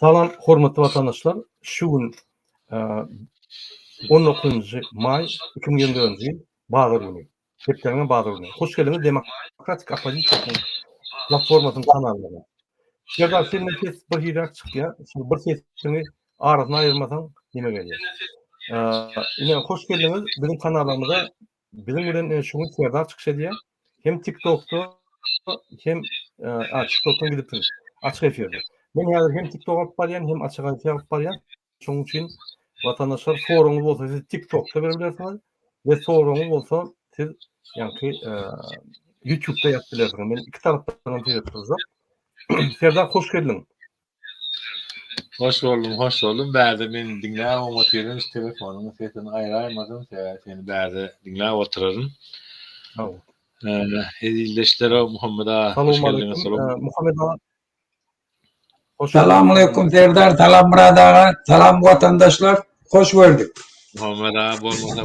Salam, hormatly vatandaşlar. Şu gün 19 may 2024 yıl Bağır günü. Heplerine Bağır günü. Hoş geldiniz Demokratik Opozisiyanın platformasının kanalına. Serdar senin nefes bir hirak çıkıyor. Şimdi bir sesini arasına ayırmasan nime geliyor. Yine hoş geldiniz. Bizim kanalımıza bizim bilen şunu Serdar çıkışa diye. Hem TikTok'ta hem TikTok'tan gidip durun. Açık efirde. Ben hazır hem TikTok alıp baryan hem açık efir alıp baryan. Şunun için vatandaşlar sorunuz olsa siz TikTok'ta verebilirsiniz ve sorunuz olsa siz yani YouTube'da yapabilirsiniz. Ben iki taraftan yapıyoruz. Serdar hoş geldin. Hoş buldum. Bärde meni dinläp oturýan telefonumy sesini aýraýmadan seni bärde dinläp oturarym. Tamam. Edildeşler Muhammed ağa. Hoş Assalamu geldiniz. alaikum. Muhammed ağa. Selamun aleyküm Serdar, salam Murad ağa, salam vatandaşlar, hoş gördük. Muhammed ağa bolmasa.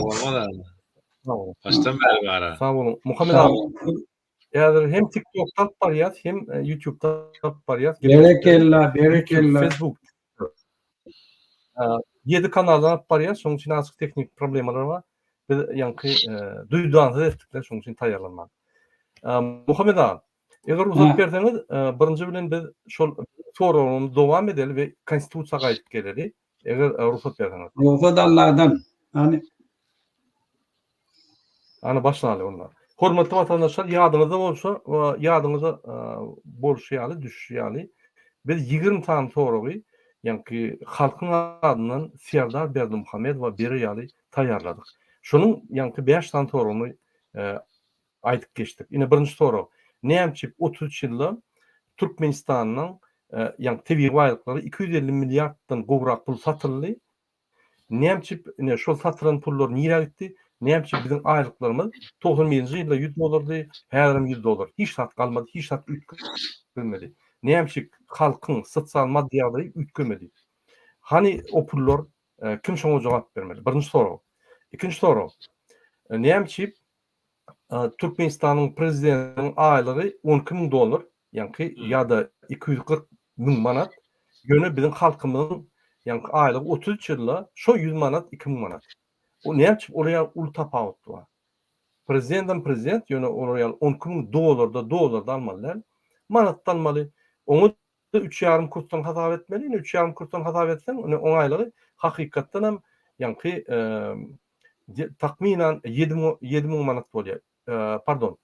Tamam. Baştan beri bara. Sağ olun. Muhammed Sağ abi. olun. Yani hem TikTok'tan bariyat hem YouTube'dan bariyat. Berekella. YouTube, Facebook. 7 kanaldan bariyat. Şonun için azıcık teknik problemler var. Ve yankı duyduğunuzda ettikler. Şonun için tayarlanmak. Muhammed abi. Eğer uzat berseniz birinci bilen biz sorunumuzu devam edelim ve konstitusiyaga ayıp geleli. Eğer ruhsat berseniz. Ruhsat Allah'dan. Hani başlayalım onlar. Hormatly vatandaşlar, ýadynızda bolsa, ýadynıza bolşýaly, düşýäli. Biz 20 tane soragy, ýani halkyň adynan Serdar Berdimuhammed we Berýaly taýýarladyk. Şonuň ýani 5 tane soragyny aýdyp geçdik. Ine birinji sorak. Näçip 33 ýylda Türkmenistanyň ýani tebii baýlyklary 250 milliarddan gowrak pul satyldy. Näçip şol satylan pullar nirä gitdi? Näçip bizim aýlyklarymyz 91-nji ýylda $100, häzir $100. Hiç sat galmady, hiç sat ütmedi. Näçip halkyň sosial maddiýaly ütmedi. Hani o pullar kim şoňa jogap bermeli? Birinji sorak. Ikinji sorak. Näçip Türkmenistanyň prezidentiniň aýlygy $12.000, ýani ýa-da 240.000 manat. Ýöne bizim halkymyň ýani aýlygy 33 ýylda şo 100 manat, 2.000 manat. O näçip oraya ul tapawut var. Prezident ýöne oraya $10.000 almalylar. Manatdan almaly. Onu 3,5 kursdan hasap etmeli. 3,5 kursdan hasap etsen oň aýlygy hakykatdan hem ýani takminan 7.000 manat bolýar. Pardon.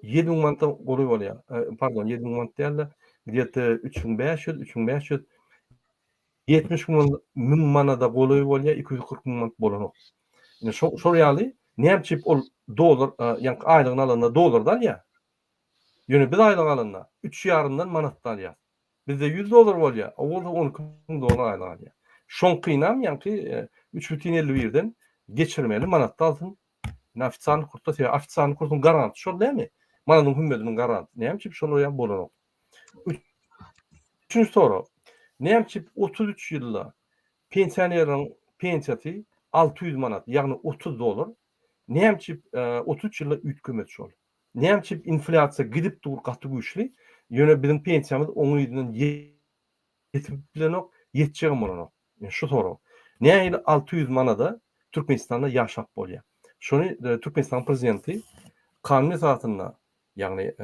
7.000 manat bolýar. Pardon, 7.000 manat diýerler. Где-то 3.500 70.000 manada goloy bolýar, 240.000 manat bolanok. Ine şo ýaly näçip ol dolar, ýani aýlygyny alanda dolardan ýa. Ýöne biz aýlyk alanda 3,5-dan manatdan ýa. Bizde $100 bolýar, ol $10.000 aýlyk alýar. Şoňkynam ýani 3,51-den geçirmeli manatda alsyn. Ofisial kurtda, ofisial kurtun garanty şol näme? Mananyň hümmediniň garanty. Näçip şol ýa bolanok. Üçüncü soru. Näçip 33 ýylda pensionieriň pensiýasy 600 manat, ýagny $30. Näçip 33 ýylda ütkemet şol. Näçip inflasiýa gidip dur gaty güýçli. Ýöne bizim pensiýamyz 10 ýyldan ýetip bilenok, ýetjegem bolanok. Şu soru. Näçe 600 manada Türkmenistanda ýaşap bolýar. Şonu Türkmenistan prezidenti kanun esasynda, ýagny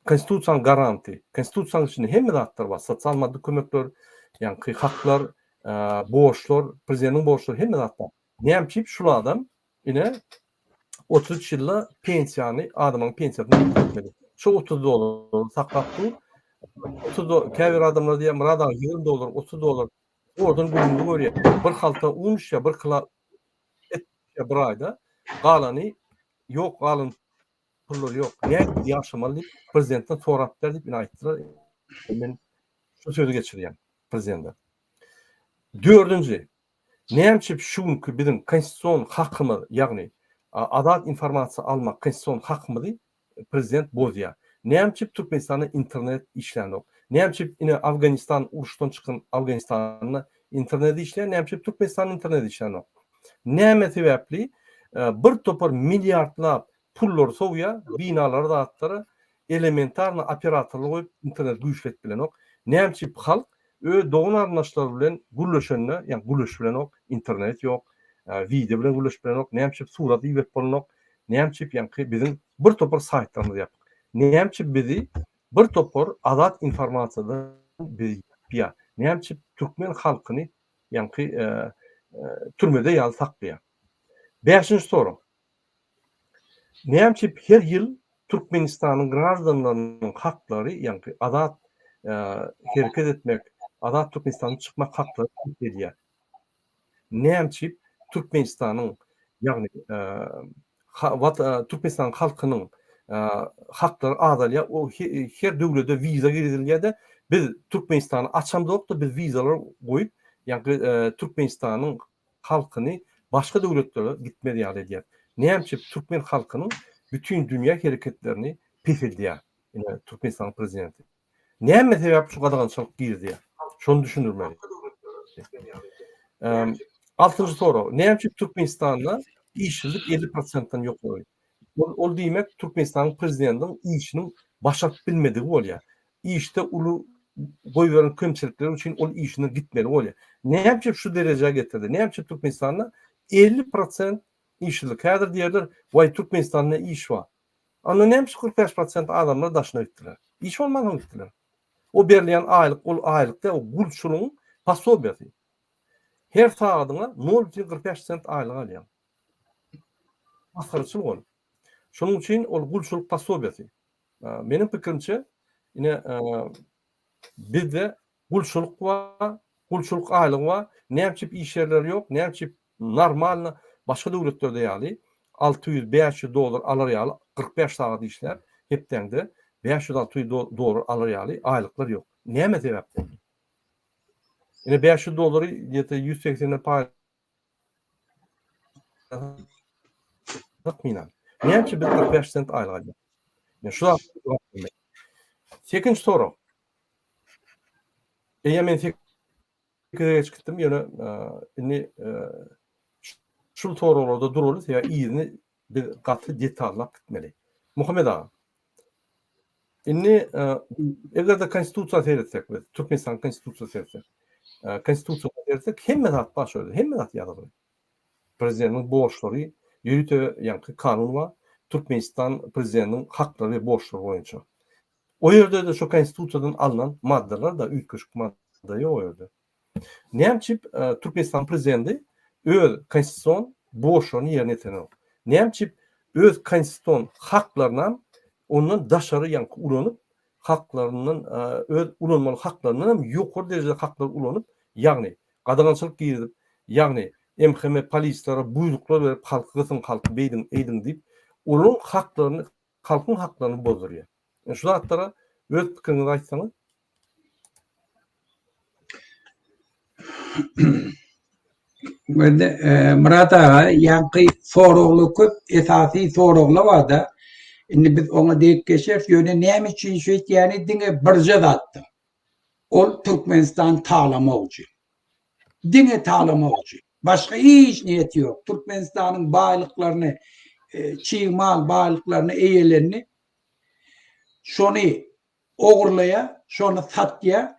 konstitusiýanyň garanty, konstitusiýanyň içinde hemme zatlar bar. Sosial maddi kömekler, ýani haklar, borçlar, prezidentiň borçlary hemme zatlar. Näçip şol adam ine 33 ýylda pensiýany, adamyň pensiýasyny ödemeli. Şu $30 saklapdy. Käbir adamlar diýär, Murad aga $20, $30. Oradan gününü görýär. Bir halta un şä, bir kila et bir aýda galany ýok, galyn pullar ýok. Näçip ýaşamaly prezidentden sorap berdi diýip aýtdylar. Men şu sözü geçirýän prezident. Dördüncü. Näçip şuňky bizim konstitusiýon hakymyz, ýagny adat informasiýa almak konstitusiýon hakymyz prezident bozýar. Näçip Türkmenistanda internet işlenok. Näçip ine Afganistan uruşdan çykan Afganistanyň interneti işleýär, näçip Türkmenistanyň interneti işlenok. Näme sebäpli bir topar milliardlap pullar soňa binalar da atdyra elementarny operatorlyk goýup internet güýçlet bilen ok näme halk doğun arnaşlar bilen gülleşenne, ýani gülleş bilen ok, internet ýok, video bilen gülleş bilen ok, näme surat ýep bolanok, näme ýani biziň bir topar saýtlarymyz ýap. Näme bizi bir topar adat informasiýadan bizi ýa. Näme türkmen halkyny ýani türmede ýaly saklanýar. 5-nji soru. Näme her ýyl Türkmenistanyň gражданlarynyň haklary, ýani adat hereket etmek, adat Türkmenistan'a çıkmak hakları edilýär. Näme Türkmenistanyň ýagny Türkmenistan halkynyň haklary adalya o her döwlete viza girilýär-de biz Türkmenistany açamdykda biz vizalar goýup ýani Türkmenistanyň halkyny başga döwletlere gitmedi ýaly edýär. Näme Türkmen halkynyň bütün dünýä hereketlerini pehildýär. Ine Türkmenistan prezidenti. Näme sebäp şu gadagançylyk girdi? Şonu düşünürmeli. 6-njy soru. Näme Türkmenistanda işsizlik 50%-dan ýoklugy? Ol diýmek Türkmenistanyň prezidentiniň işini başap bilmedigi bolýar. İşte ulu goýberen kömçilikleri üçin ol işine gitmeli bolýar. Näme şu derejeye getirdi? Näme Türkmenistanda 50% işsizlik? Häzir diýerler, "Vay Türkmenistanda iş bar." Ana näme 45% adamlar daşyna gitdiler. İş olmadan gitdiler. O berýän aýlyk, ol aýlykda o gulçuluň pasobiýasy. Her sagatyna 0,45 sent aýlyk alýar. Masgarçylyk ol. Şonuň üçin ol gulçuluk pasobiýasy. Menim pikirimçe ine bizde gulçuluk bar, gulçuluk aýlygy bar, näme iş ýerleri ýok, näme normal başga döwletlerde ýaly $600-500 alar ýaly 45 sagat işler hepdeňde $500-600 alar ýaly aýlyklar ýok. Näme sebäpden? Ine $500 ýete 180 pay takminan. Näme biz 45 sent aýlyk alýar? Ine şu 8-nji soru. Men gittim ýöne inni şu sorularda durulur ýa ýyny bir gaty detallap gitmeli. Muhammed ağa. Inni eger de konstitusiýa seyretsek, Türkmenistan konstitusiýasy seyretsek, konstitusiýa seyretsek hemme zat baş öldü, hemme zat ýazylyr. Prezidentiň borçlary, ýürüte ýani kanun bar, Türkmenistan prezidentiniň haklary we borçlary boýunça. O ýerde de şu konstitusiýadan alynan maddeler da üýtgeçlik maddeler o ýerde. Näme Türkmenistan prezidenti öz konstitusiýon borçlaryny ýerine ýetirýär. Näme öz konstitusiýon haklaryna ondan daşary ýani ulanyp haklarynyň öz ulanmaly haklaryndan ýokary derejede haklar ulanyp ýagny gadagançylyk girip ýagny MHM polislere buyruklar berip halky gysyn halky beýdin eýdin diýip olaryň haklaryny halkyň haklaryny bozduryar. Şu zatlara öz pikiriňizi aýtsaňyz. Murat ağa, ýanky soragly köp esasy soraglar bar-da. Indi biz ona diýip geçer, ýöne näme üçin şu ýani diňe birje zatdy. Ol Türkmenistan taýlamak üçin. Diňe taýlamak üçin. Başga hiç niyeti ýok. Türkmenistanyň baýlyklaryny, çiğmal baýlyklaryny, eýelerini şonu ogurlaya, şonu satya,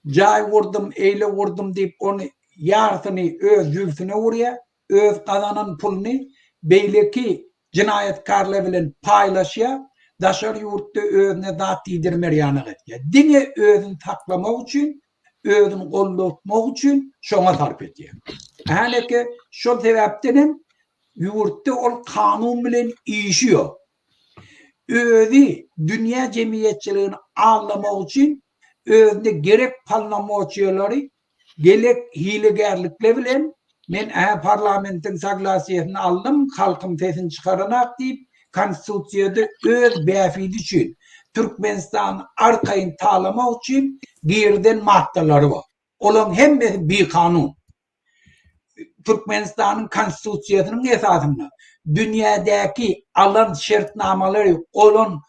jaý wurdum, eýle wurdum diýip onu ýartyny öz ýüzüne urýar, öz kazanan pulny beýleki cinayetkarlar bilen paylaşýar, daşary ýurtda özüne zat diýdirmerýanyk etýär. Diňe özüni taklamak üçin, özüni gollatmak üçin şoňa sarp etýär. Haneke şol sebäpden ýurtda ol kanun bilen işiyor. Özü dünya cemiyetçiliğini anlamak için özünde gerek parlamentçileri gerek hilegerlikle bilen men parlamentin saglasiyetini aldım, halkım sesini çıkaranak deyip konstitusiýada öz bäfidi için Türkmenistan arkayın taýlamak için girden maddelari var. Olan hemme bir kanun. Türkmenistan'ın konstitusiýasynyň esasında dünyadaki alan şertnamaları olan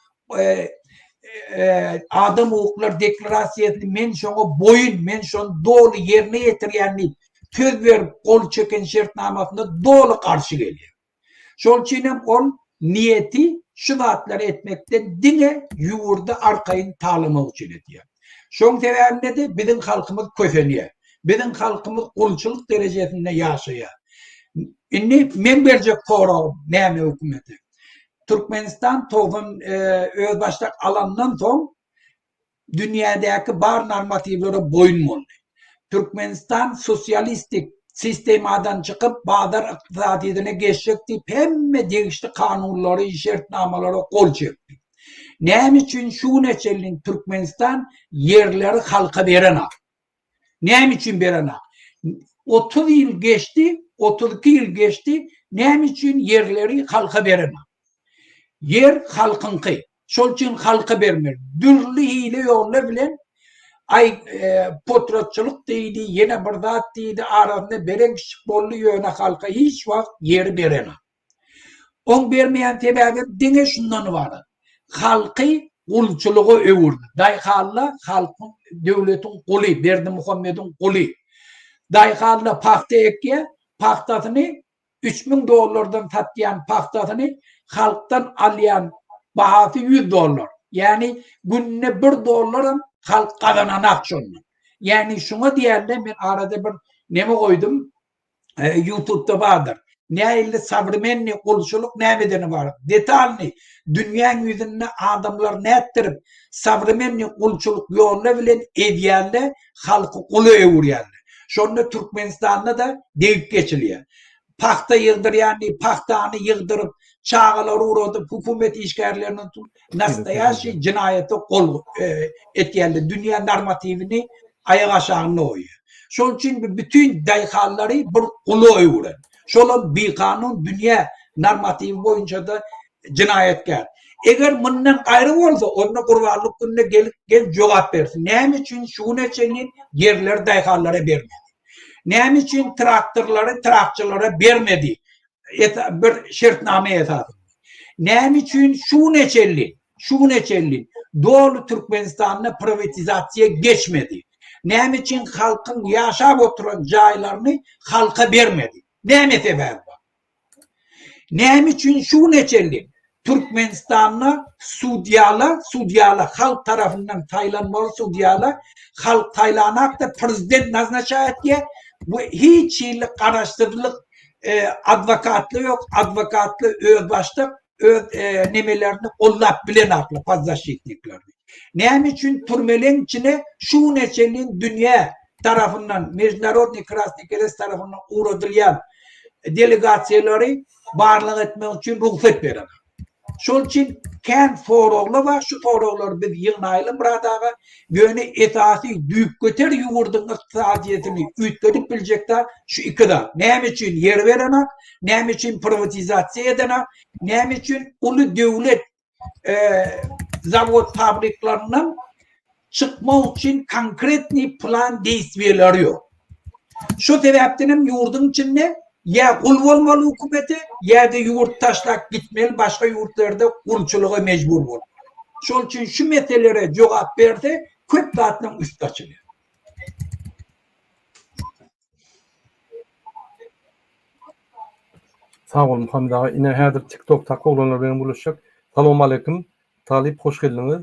adam hukuklar deklarasiýasyny men şoňa boyun, men şonu dolu yerine ýetirýänlik söz berip kol çeken şertnamasyna dolu karşı gelýär. Şol üçin ol niyeti şu zatları etmekten dine yuvurda arkayın talımı için ediyor. Şoň sebäbine de bizim halkımız köfeniye. Bizim halkımız ulçuluk derecesinde yaşıyor. Inni men berjek toğrağım näme hükümeti. Türkmenistan toğun özbaşlık alandan soň dünyadaki bar normativlere boyun boldy. Türkmenistan sosyalistik sistemadan çıkıp Bağdar iktisadiyetine geçecek deyip hemme değişti kanunları, işaretnamaları kol çekti. Näme için şu neçelin Türkmenistan yerleri halka verena. Näme için verena? 30 yıl geçti, 32 yıl geçti. Näme için yerleri halka verena? Yer halkınki. Şol için halka vermer. Dürlü hile yolla bilen ay potratçılık deydi, yine bir zat deydi, arasında beren küçük bollu yöne halka hiç vakt yeri berena. On bermeyen sebebi dine şundan var. Halkı kulçuluğu övürdü. Dayhalla halkın, devletin kuli, Berdi Muhammed'in kuli. Dayhalla pakta ekke, paktasını $3000 tatlayan paktasını halktan alayan bahası $100. Yani gününe $1 halk kazananak şunu. Yani şuna diyerler, ben arada bir neme koydum, YouTube'da vardır. Näille savrmenni kulçuluk nämedeni var. Detalni dünýäň yüzünde adamlar näettirip savrmenni kulçuluk ýolla bilen edýärler, halky kulu öwürýärler. Şonda Türkmenistanda da deyip geçilýär. Pakta ýygdyrýan, paktany ýygdyryp çağalar uradyp hukumet işgärlerini nastaýaşy cinayete kol etýärler. Dünýä normativini aýak aşagyna oýýar. Şol üçin bütün daýhallary bir kulu öwüren. Şol bir kanun dünya normativi boyunca da cinayetkar. Eğer bundan gayrı bolsa, onda kurbanlyk gününe gel jogap bersin. Näme üçin şu neçenin yerler daýhallara bermedi? Näme üçin traktörlara bermedi? Bir şertname esasında. Näme üçin şu neçelli Doğu Türkmenistan'da privatizasiya geçmedi? Näme üçin halkın yaşap oturan jaýlaryny halka bermedi? Näme sebäbi var? Näme üçin şu neçelli Türkmenistan'da sudyalar halk tarafından taylanmalı sudyalar halk taylanak da prezident naznaçat diye bu hiç yıllık araştırılık advokatlı yok. Advokatlı özbaşlık nemelerini ollap bilen aklı fazla şekliklerini. Näme üçin türmelerin içine şu neçelin dünya tarafından Международный Красный Kрест tarafından uğradılyan delegatsiyaları barlyk etmek için ruhsat beren. Şol için kän foroglar var, şu foroglar biz ýygnaýly buradaga ýöne esasy düýüp göter ýugurdyň iktisadiyetini üýtgedip biljekler şu ikida. Näme üçin yer berenak, näme üçin privatizasiýa edenak, näme üçin uly döwlet zavod fabriklarynyň çıkmak için konkretni plan değiştirmeleri yok. Şu sebepten yurdun içinde ya kul olmalı hükümeti ya da yurt taşlak gitmeli başka yurtlarda kulçuluğa mecbur olur. Şol için şu meselelere cevap verdi, köp zatının üst açılıyor. Sağ olun Muhammed ağa. Yine häzir TikTok takı olanlar benim buluşacak. Salamu aleyküm. Talip hoş geldiniz.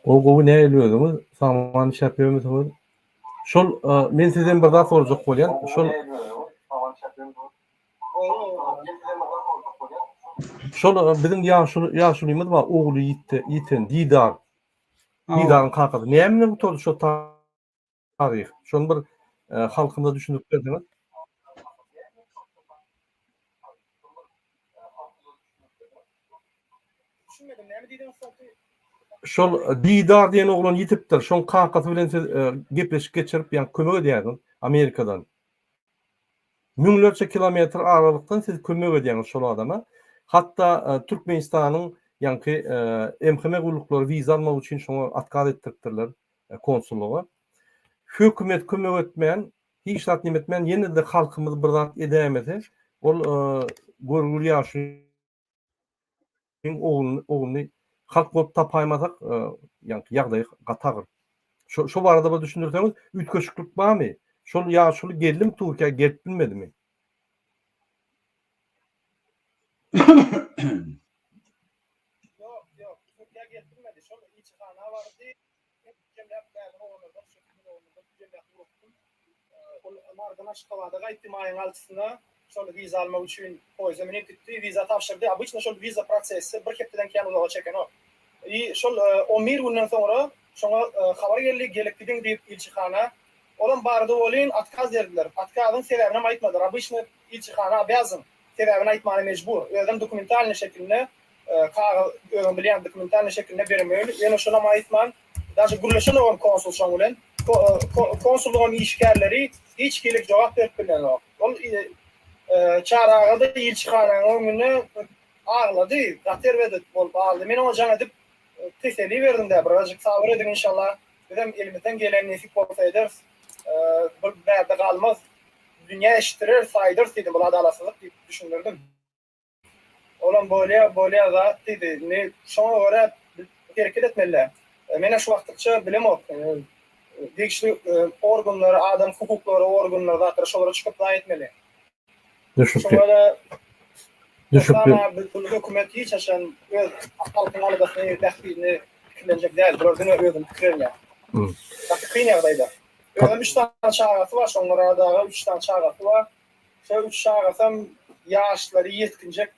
O gowy ne eliyordunuz? Saman iş yapıyormusunuz? Şol men sizden bir daha soracak bolýan. Şol bizim ýaşulymyz bar, ogly ýiten Didar. Didaryň kakasy. Näme bu şu taryh? Şonu bir halkymyza düşündürip berdiňiz. Düşünmedim. Näme diýdiňiz? Şol Didar diýen oglan ýitipdir. Şoň kakasy bilen siz gepleşip geçirip ýa kömek edýärsiň Amerikadan. Müňlerçe kilometr aralykdan siz kömek edýäňiz şol adama. Hatda Türkmenistanyň ýanky MHM gulluklary wiza almak üçin şoňa atkaz etdirdiler konsulluğa. Hökümet kömek etmeýän, hiç zat etmeýän ýene de halkymyz bir zat edämedi. Ol görgül ýaşy ogluny halk bolup tapaýmasak, ýanky ýagdaý gatagyr. Şu barada bir düşünürseňiz, ütköşüklik barmy? Şol ýaşuly geldim Türkiýe gelip bilmedimi? Yok, yok. Türkiye getirmedi. Şöyle ilçihana vardı. Cemiyet değerli oğlanlar, şekilde oğlanlar, cemiyet gruptum. Onlardan Aşkabad'a gayttim ayın altısına. Şöyle viza almak için poyzemini gitti. Viza tavşırdı. Abıçla şöyle viza prosesi bir hepteden kendi uzağa çeken o. Şöyle 11 günden sonra şuna haber gelip gidin deyip ilçihana. Olan barda olin atkaz derdiler. Atkazın sebebini aytmadılar. Abıçla ilçihana beyazın sebebini aytmana mecbur. Öyle dokumental şekilde bilen dokumental şekilde vermiyor. Yani şuna aytman. Daha gürleşen olan konsul şamulen. Konsulluğun işgärleri hiç gelip cevap verpilən o. Ol çarağa da ilçihananın önüne ağladı. Gater verdi. Ol bağlı. Men o can edip teselli verdim de. Birazcık sabır edin inşallah. Dedim elimizden gelen nesip olsa ederiz. Bu berde kalmaz. Dünya eşittirir, saydır dedim. Bu adalasızlık diye düşündürdüm. Olan böyle da dedi. Ne şuna göre hareket etmeliler. Mene şu vaqtça bilemok. Degişli organları, adam hukukları organları da şolara çıkıp da etmeli. Şolara bu hükümet hiç aşan öz halkın alıdasını dahilini fikirlenecek değil. Gördüğünü özüm fikirlenecek. Bakı kıyın yağdaydı. Özüm 3 tane çağrısı var. Şonlara da 3 tane çağrısı var. Şu 3 çağrısam yaşları yetkinecek.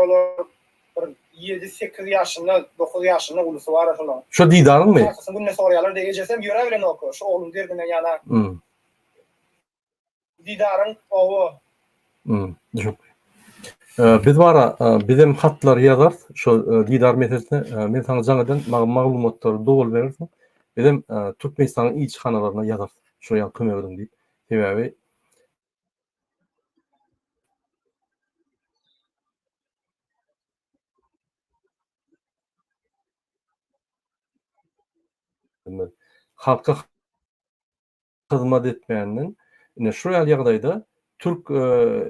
Olur 7-8 yaşında, 9 yaşında ulusu var falan. Şu Didar'ın mı? Bunu ne soruyorlar diyeceksem yüreğiyle ne oku. Şu oğlum derdinden yana. Didar'ın oğlu. Çok. Biz var bizim hatlar yazar. Şu Didar meselesine men sana janadan maglumatlary dogul berersin. Bizim Türkmenistan'ın ilçihanalarına yazar. Şu ýa kömegdim diýip. Sebebi halka hyzmat etmeýänden şu ýagdaýda Türk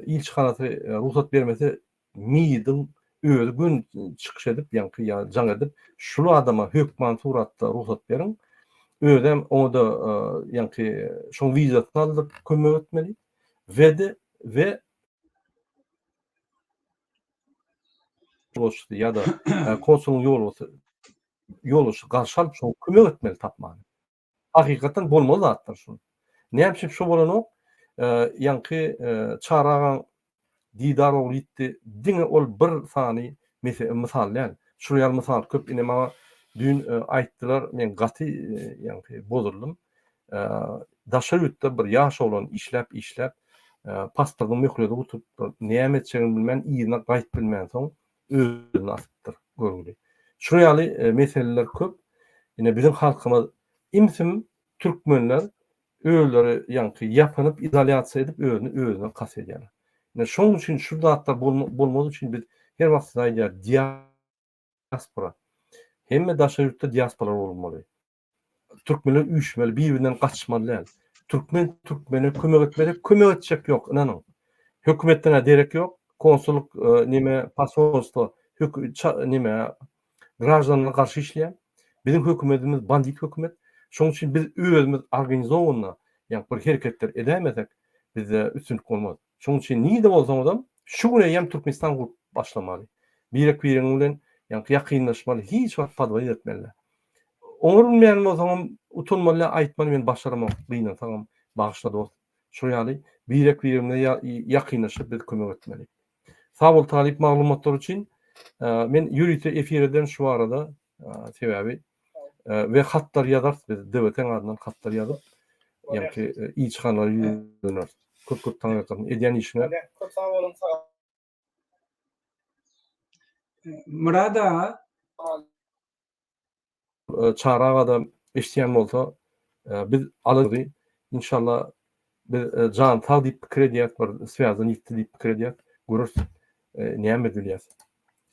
ilçihanasy ruhsat bermese miýdin özü gün çykyş edip ýa-ni jaň edip şulu adama hökman suratda ruhsat berin. Özem oňa da ýa-ni şoň wizasyny aldyp kömek etmeli we bolşdy ýa-da konsulun ýoluşy garşy alyp şoň kömek etmeli tapmany. Hakykatan bolmaz zatlar şu. Näme şu bolanok ýa-ni çaragan Didar ol ýitdi. Diňe ol bir sany misal ýa-ni şu ýal misal köp inema dün aýtdylar men gaty ýa-ni bozuldum. Daşarypda bir ýaş olan işläp pasportyny möhürledi utup näme etjegini bilmän ýygyna gaýt bilmän soň özüni asypdyr görgüli. Şu ýaly meseleler köp. Ine bizim halkymyz imsim türkmenler öýleri ýa-ni ýapynyp izolýasiýa edip özüne kas edýär. Ne şoň üçin şu zatlar bolmaz üçin biz her wagt aýdýar diaspora. Hemme daşarypda diaspora bolmaly. Türkmenler üýşmeli, bir-birinden gaçmalylar. Türkmene kömek etmeli, kömek etjek ýok, inanyň. Hökümetden derek ýok, konsulluk nime pasolstva, nime grajdanlara garşy işleýär. Bizim hökümetimiz bandit hökümet. Şoň üçin biz özümiz organizowanyna, ýa-ni bir hereketler edämesek, bizde üstünlük bolmaz. Şoň üçin niýde bolsaň adam şu güne ýem Türkmenistan gurup başlamaly. Birek-biregi bilen ýa-ni ýakynlaşmaly, hiç wagt padwa etmeli. Oňur bilmeýän bolsaň utunmaly aýtmaly men başaramam diýen saňam bagyşla dost. Şu ýaly birek-birine ýakynlaşyp biz kömek etmeli. Sağ bol talip maglumatlar üçin men ýürüýte efirden şu arada sebebi we hatlar ýazar biz döwletin adynan hatlar ýazyp ýa-ni ilçihanlara ýöneler. Köp taňyrsam edýän işine. Çok sağ olun. Murad ağa, Çarağa da eşdiýän bolsa biz alary inşallah bir jan tag diýip krediýat bir swýazyny ýitdi diýip krediýat görür. Näme edilýär?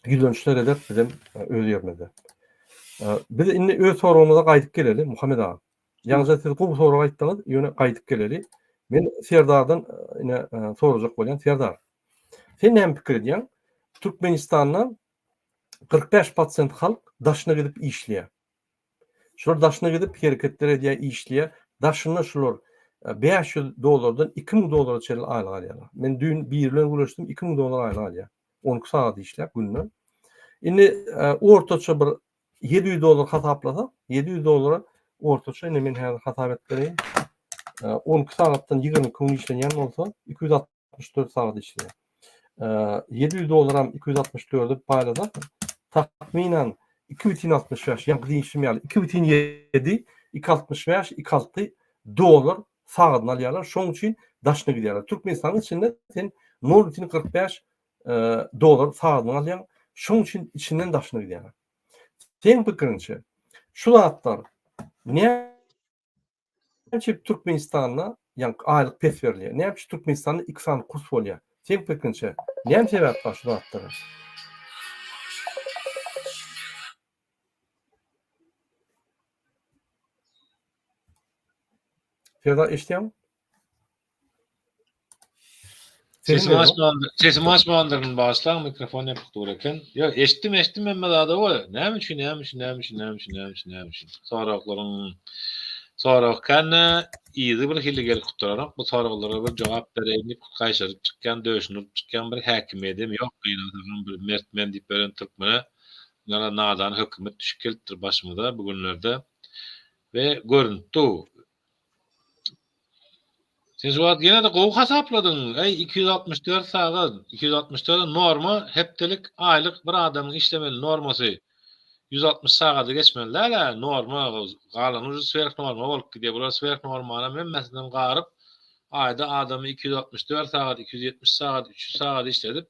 Gülönçler edip bizim öz ýermizde. Biz indi öz soragymyza gaýdyp geleli Muhammed ağa. Ýalňyza siz bu soragy aýtdyňyz, ýöne gaýdyp geleli. Men Serdardan ine sorajak bolýan Serdar. Sen näme pikir edýän? Türkmenistandan 45% halk daşyna gidip işleýär. Şular daşyna gidip hereketler edýär, işleýär. Daşyna şular $500'dan $2000 çeşil aylyk alýarlar. Men dün bir bilen görüşdim, $2000 aylyk alýar. 12 saat işläp gününe. Indi ortaça bir $700 hasaplasak, $700 ortaça indi men häzir hasap etdireyim. 12 saatdan 20 gün işleyen bolsa 264 saat işleýär. $700 hem 264'ü paylasak tahminen 2,65 ýa-ni değişmýär. 2,7 2,65 $2,6 sagatyn alýarlar. Şoň üçin daşna gidýärler. Türkmenistanyň içinde sen $0,45 sagatyn alýan. Şoň üçin içinden daşna gidýärler. Seň pikirinçe şu zatlar näçe Türkmenistanda ýa-ni aýlyk pes berilýär? Näçe Türkmenistanda 2 sany kurs bolýar? Seň pikirinçe näme sebäp bar şu zatlara? Ferda eşdiýärmi? Sesim açmandyryn başlaň mikrofon ýapyk durarken. Ýa eşitdim emma da o. Näme üçin? Soraklaryň iýdi bir hili gelip tuturarak bu soralara bir jogap bereýin, gaýşaryp çykýan, döşünüp çykýan bir häkimedem ýok gynadygyň bir mertmen diýip beren türkmene ýa-da nadan hökümet düşüp gelipdir başymyza bu günlerde we görünýär. Sen şu ýene de gowy hasapladyň. 264 sagat, 264 norma hepdelik aýlyk bir adamyň işlemeli normasy 160 sagaty geçmeliler. Norma galan uzy swerk norma bolup gidýär. Bular swerk normana memmesinden garyp aýda adamy 264 sagat, 270 sagat, 300 sagat işledip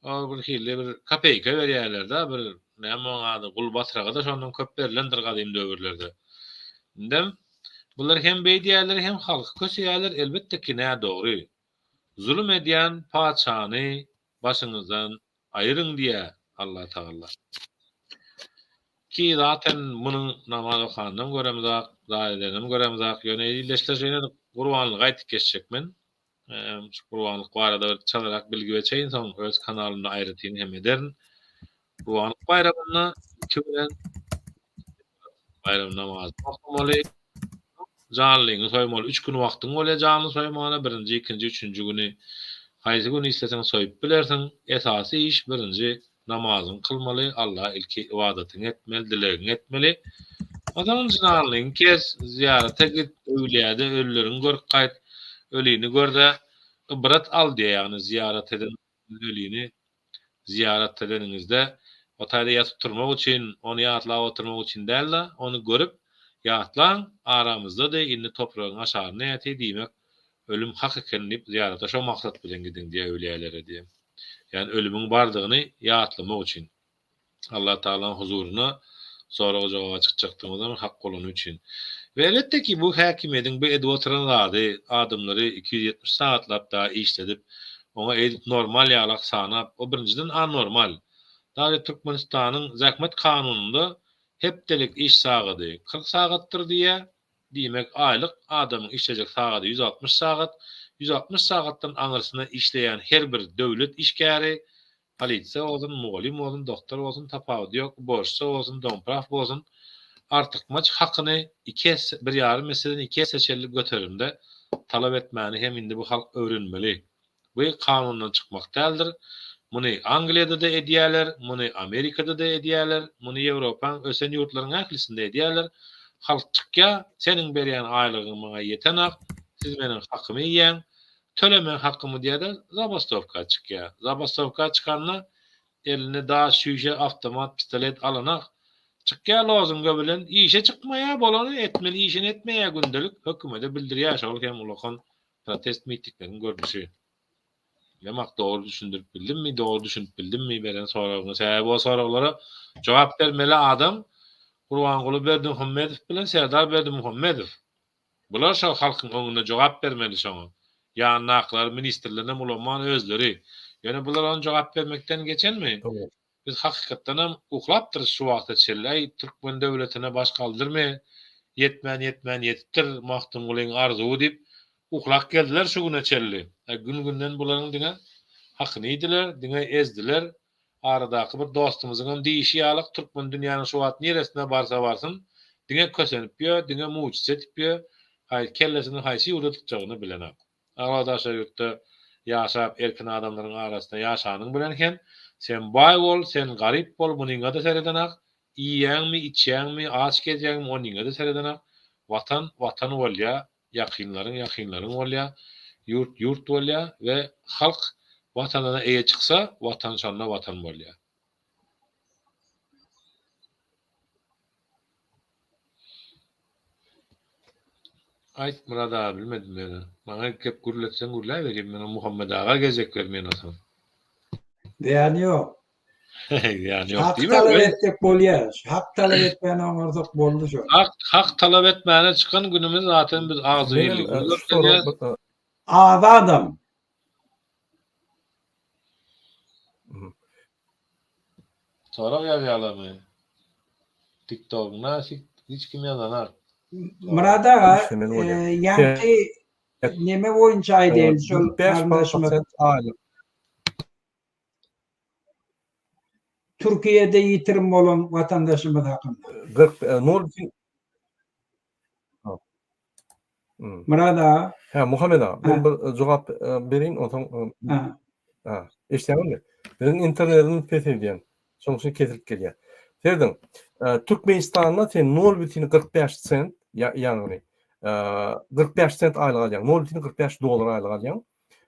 bir hili bir kapeyka berýärler-de bir näme ady gulbatraga da şondan köp berilendir gadym döwürlerde. Indem bular hem beýdýärler hem halky kösýärler elbetde ki nä dogry. Zulüm edýän paçany başyňyzdan aýryň diýär Allah Taala. Ki zaten munyň namaz okandan göremizak, zaýalardan göremizak, ýöne ýyleşler şeýle Gurbanlyk aýtyp geçjekmen. Şu Gurbanlyk barada bir çalarak bilgi geçeýin, soň öz kanalymda aýratyn hem ederin. Gurbanlyk bayramyna 2 bilen bayram namazy okamaly. Janlyny soýmaly 3 gün wagtyň bolýar janly soýmana, birinji, ikinji, üçünji güni haýsy güni isteseň soýup bilersiň. Esasy iş birinji namazyny kılmaly, Allah ilki ibadatyny etmeli, dilegiň etmeli. Odan janlyň kes ziýarata git, öwliýäde ölülerini görüp gaýt, ölüni görde ibrat al diýär, ýagny ziýarat eden ölüni ziýarat edeningizde o taýda ýatyp turmak üçin, ony ýatlap oturmak üçin däl-de, ony görüp ýatlaň aramyzda da indi topragyň aşaryna ýaty diýmek ölüm hak ekenini ziýarata şo maksat bilen gidin diýär öwliýälere diýär. Yani ölümün bardygyny ýatlamak üçin. Allah Taala'nın huzuruna sonra o jogaba çykjakdygyny hak bolany üçin. Ve elbetde ki bu häkimediň bu edip oturan zady adamlary 270 saatlap da işledip ona edip normal ýalak sanap o birinciden anormal. Daha Türkmenistanyň zakmat kanununda hepdelik iş sagaty 40 sagatdyr diýär. Diýmek aýlyk adamyň işlejek sagaty 160 sagat. 160 sagatdan aňyrsynda işleýän her bir döwlet işgäri, polisiýa bolsun, mugallim bolsun, doktor bolsun, tapawdy ýok, borçsa bolsun, dompraf bolsun, artykmaç hakyny 1,5 meselen 2 seçilip göterimde talap etmäni hem indi bu halk öwrenmeli. Bu kanundan çykmak däldir. Muny Angliýada da edýärler, muny Amerikada da edýärler, muny Ýewropaň ösen ýurtlaryň ählisinde edýärler. Halk çykýa, seniň berýän aýlygyň maňa ýetenak, siz meniň hakymy ýeň, tölemen hakymy diýär, zabastovka çykýar. Zabastovka çykanda eline daş, şüşe, avtomat, pistolet alanak çykýar lozunga bilen işe çykmaýa bolany etmeli, işini etmeýä gündelik hökümete bildirýär, şol hem ulakan protest mitinglerini görmüşi. Demek doğru düşündürüp bildimmi, doğru düşünüp bildimmi beren soragyny sebäbi o soraglara jogap bermeli adam Gurbanguly Berdimuhammedow bilen Serdar Berdimuhammedow. Bular şo halkyň öňünde jogap bermeli şoňa. Ýa naklar ministrlerine ulamaň özleri. Ýöne bular onu jogap bermekden geçenmi? Biz hakykatdan hem uklapdyr şu wagtda çelley Türkmen döwletine baş galdyrmy? Yetmän yetdir Mahtumgulyň arzuwy diýip uklak geldiler şu güne çelli. Gün-günden bularyň diňe hakyny ýediler, diňe ezdiler. Aradaky bir dostumyzyň hem diýişi ýalyk Türkmen dünýäniň şu wagt neresine barsa barsyn, diňe kösenip ýör, diňe mucize edip ýör. kellesini haýsy ýurda tutjağyny bilenek. Aradaşa ýurtda ýaşap erkin adamlaryň arasynda ýaşanyň bilenken, sen baý bol, sen garyp bol, munyňa da seredenek, iýýäňmi, içýäňmi, aç gezýäňmi, onuňa da seredenek. Watan watan bolýa, ýakynlaryň bolýa, ýurt bolýa we halk watanyna eýe çyksa, watan şonda watan bolýa. Ayt Murad abi, bilmedim meni. Bana gep gürletsen gürläberýär, men Muhammed aga gezek bermeýän olsam. Yani yok. Yani yok Hak diýme. talep etmek bolýar. Hak talep etmän oňardyk boldy şu. Hak talep etmäne çykan günümiz zaten biz ağzı Benim ýerlik. soru Adam. Sonra ýazýarlarmy? TikTok'na hiç kim ýazanar. Murad aga, işlemeli bolýar. ýanky neme boýunça aýdyn şol 45% aýlyk. Türkiýede ýitirim bolan watandaşymyz hakynda. 40 0 Murad aga, Ha, Muhammed ağa, ben bir jogap bereyim, ondan ha, eşitýärmi? Benim internetim fesediýän. Soňşy kesilip gelýär. Serdin, Türkmenistanda sen 0,45 sent, ýagny 45 sent aýlyk alýan, 0,45 dolar aýlyk alýan.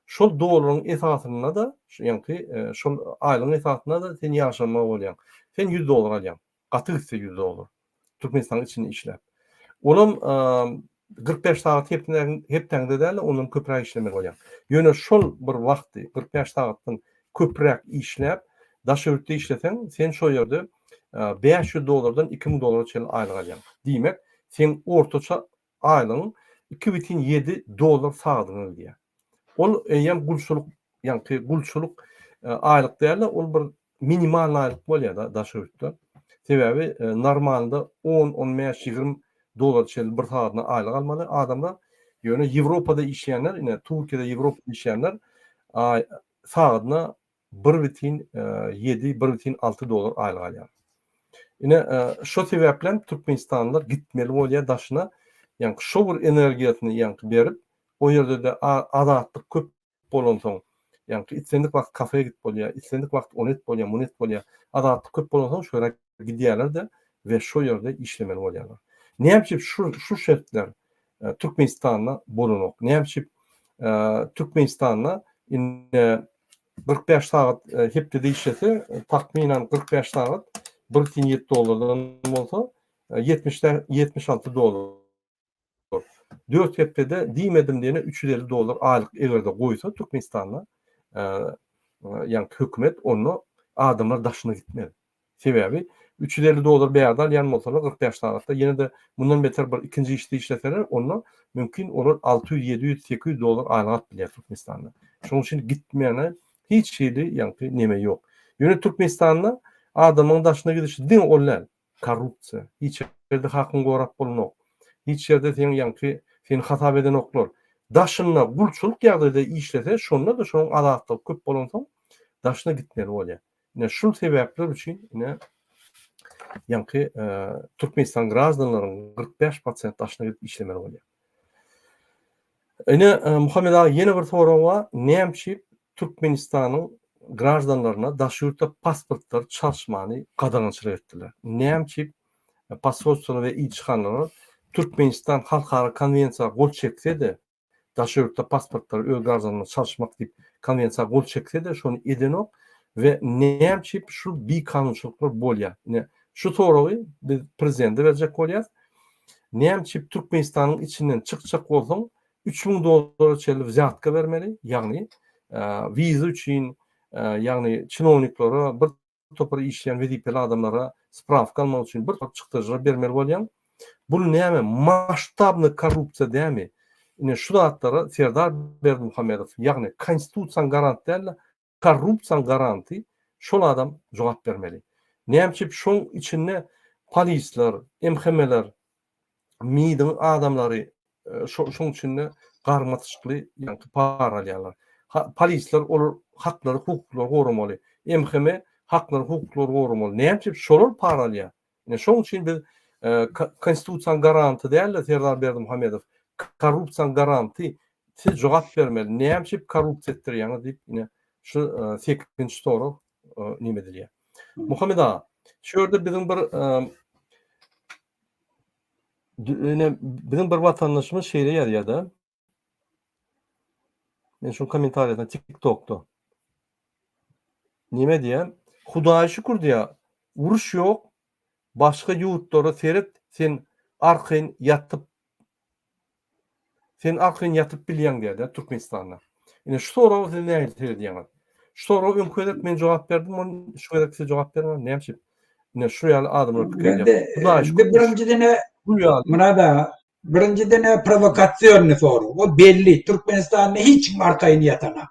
Şol dolaryň esasyna da, ýani şol aýlygyň esasyna da sen ýaşanma bolýan. Sen 100 dolar alýan. Gaty gitse 100 dolar. Türkmenistan içinde işläp. Olam 45 saat hepden de derler, onun köprek işlemek olýan. Ýöne şol bir wagty 45 saatdan köprek işläp, daşörtde işlesen, sen şol ýerde 500 dolardan 2000 dolara çel aýlyk alýan. Diýmek, sen ortaça aýlygyň 2,7 dolar sağdyňy diýär. Ol ýa gulçuluk, ýani gulçuluk aýlyk derler, ol bir minimal aýlyk bolýar da daşörtde. Sebebi normalda 10-15-20 dolar çel bir saatna aýlyk almaly adamlar. Ýöne Ýewropada işleýänler, ine Türkiýede Ýewropada işleýänler saatna 1,7-1,6 dolar aýlyk alýar. Ine şo sebäplen Türkmenistanlylar gitmeli bolýar daşyna, ýani şo bir energiýasyny ýani berip, o ýerde de adatlyk köp bolan soň, ýani itsendik wagt kafeye git bolýar, itsendik wagt onet bolýar, monet bolýar, adatlyk köp bolan soň şöyle gidýärler de we şo ýerde işlemeli bolýarlar. Näçip şu şertler Türkmenistan'a bolanok. Näçip Türkmenistan'a 45 saat hepde işlese, takminen 45 saat 1,7 dolardan bolsa 76 dolar. 4 hepde diýmedim diýene 350 dolar aýlyk egerde goýsa Türkmenistan'a ýani hökümet onu adamlar daşyna gitmeli. Sebebi 350 dolar bärdal ýan bolsalar 45 saatda ýene de bundan beter bir ikinji işte işleseler onu mümkin olur 600, 700, 800 dolar aýlyk bilýär Türkmenistanda. Şoň üçin gitmeyene hiç şeýle ýani neme ýok. Ýöne Türkmenistanda adamyň daşyna gidişi din ollar, korrupsiýa, hiç ýerde hakyn gorap bolanok. Hiç ýerde sen ýani sen hata eden oklar. Daşyna gulçuluk ýagdaýda işlese, şonda da şoň adatly köp bolan soň daşyna gitmeli bolýar. Ine şu sebäpler üçin ine ýani Türkmenistan grazdanlaryň 45% daşyna gidip işlemeli bolýar. Ine Muhammed ağa ýene bir sorawa, näçip Türkmenistanyň grazdanlaryna daşyurda pasportlar çalşmany gadagçylyk etdiler. Näçip pasportçylar we ilçihanlar Türkmenistan halkara konvensiýaga gol çekse de daşyurda pasportlar öz grazdanlaryna çalşmak diýip konvensiýaga gol çekse de şonu edenok we näçip şu bir kanunçylyklar bolýar. Ine şu sorawy biz prezidente berjek bolýar. Näçip Türkmenistanyň içinden çykjak bolsaň 3000 dolar çel wzatka bermeli, ýagny wiza üçin, ýagny çynowniklara bir topar işleyen wezipeli adamlara spravka almak üçin bir top çykdyjyra bermeli bolýan. Bu näme maştabny korrupsiýa dämi? Ine şu zatlara Serdar Berdimuhammedow, ýagny konstitusiýaň garant derler, korrupsiýaň garanty şol adam jogap bermeli. Näçip şoň içinde polisler, MHM'ler, miýdiň adamlary şoň içinde garmatçykly ýani para alýarlar. Polisler olar haklary, hukuklary goramaly. MHM haklary, hukuklary goramaly. Näçip şolar para alýar? Ine şoň üçin biz konstitusiýaň garanty derler Serdar Berdimuhammedow korrupsiýa garanti siz jogap bermeli. Näme korrupsiýa etdirýäňiz diýip ine şu 8-nji soru nime dilýär. Muhammed ağa, şu ýerde bizim bir vatandaşymız şeýle ýazýar-da. Men şu kommentariýada TikTok'da. Nime diýär? Hudaýa şükür diýär. Uruş ýok. Başga ýurtlara seret sen arkayn yatyp bilýän diýär Türkmenistanda. Ine şu soragy siz näme diýýäňiz? Şu soraga öňküdek men jogap berdim, şu gerek siz jogap bermem. Näme? Ine şu ýaly adamlar pikir Ben birincidene provokasyon soru. O belli. Türkmenistan'da hiç arkayını yatana.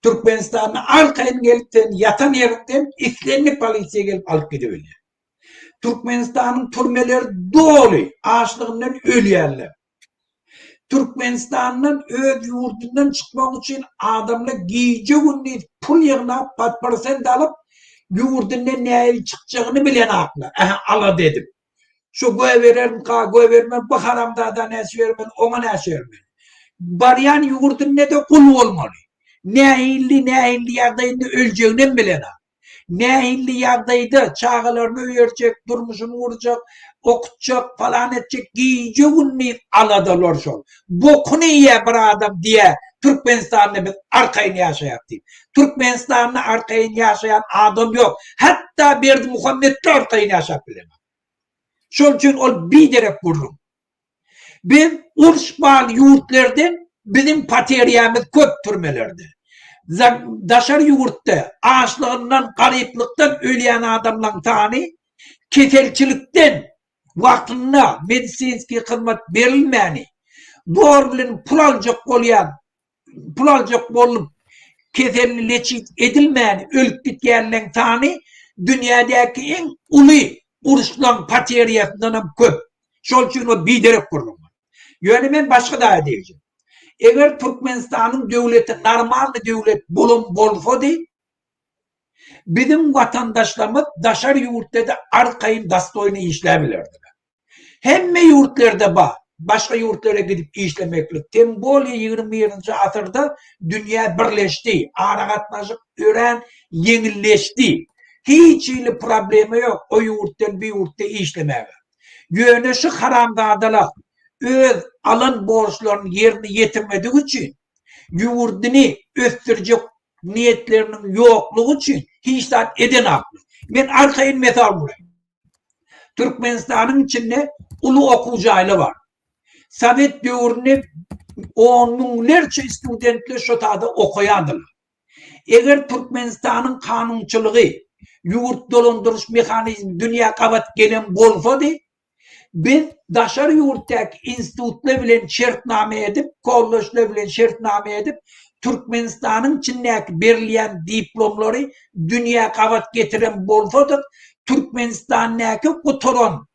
Türkmenistan'da arkayını gelipten yatan yerden İslamlı polisiye gelip alıp gidiyor. Türkmenistan'ın türmeleri dolu. Açlığından ölüyorlar. Türkmenistan'ın öz yurdundan çıkmak için adamla giyici günlüğü pul yığına patparasını alıp yurdundan neye çıkacağını bilen akla. Ala dedim. Şu göğe veririm, göğe vermem, bu haramda da nesi vermem, ona nesi vermem. Baryan yurdun ne de kul olmalı. Ne hilli yardayında öleceğini bilen ha. Ne hilli yardaydı, çağalarını öğürecek, durmuşunu vuracak, okutacak, falan edecek, giyeceğini aladılar şu. Bokunu yiye bir adam diye Türkmenistan'da biz arkayını yaşayaptı. Türkmenistan'da arkayını yaşayan adam yok. Hatta Berdi Muhammed'de arkayını yaşayıp bilemem. Şol üçün ol bir derek vururum. Ben urşbal yurtlardan bizim pateriyemiz köp türmelerde. Daşar yurtta ağaçlığından, gariplikten öleyen adamla tani, ketelçilikten vaktinde medisinski hizmet verilmeyeni, doğruların pul alacak olup ketelli leçit edilmeyeni ölüp bitkenle tani, dünyadaki en ulu uruşlan pateriyetinden köp. Şol üçün o bir derek vururum. Yani ben başka daha diyeceğim. Eğer Türkmenistan'ın devleti normal devlet bolsaydı, bizim vatandaşlarımız daşar yurtta da arkayın dastoyunu işleyebilirdi. Hemme yurtlarda başka yurtlara gidip işlemeklik. Temboli 21. asırda dünya birleşti. Arakatlaşıp öğren yenilleşti. Hiç ile problemi yok. O yurttan bir yurtta işlemeye. Yönüşü haramdadalar. Öz alın borçlarının yerini yetirmediği için, yurdunu östürecek niyetlerinin yokluğu için hiç eden haklı. Ben arkayın mesal bulayım. Türkmenistan'ın içinde ulu okuyucu aile var. Sovet dövründe onlarca studentler şu tadı okuyandılar. Eğer Türkmenistan'ın kanunçılığı, yurt dolandırış mekanizmi dünya kavat gelen bolsaydı, biz daşar yurttaki institutla bilen şertname edip, kollejle bilen şertname edip, Türkmenistan'ın içindeki verilen diplomları dünya kavat getiren bolsadık, Türkmenistan'daki kuturan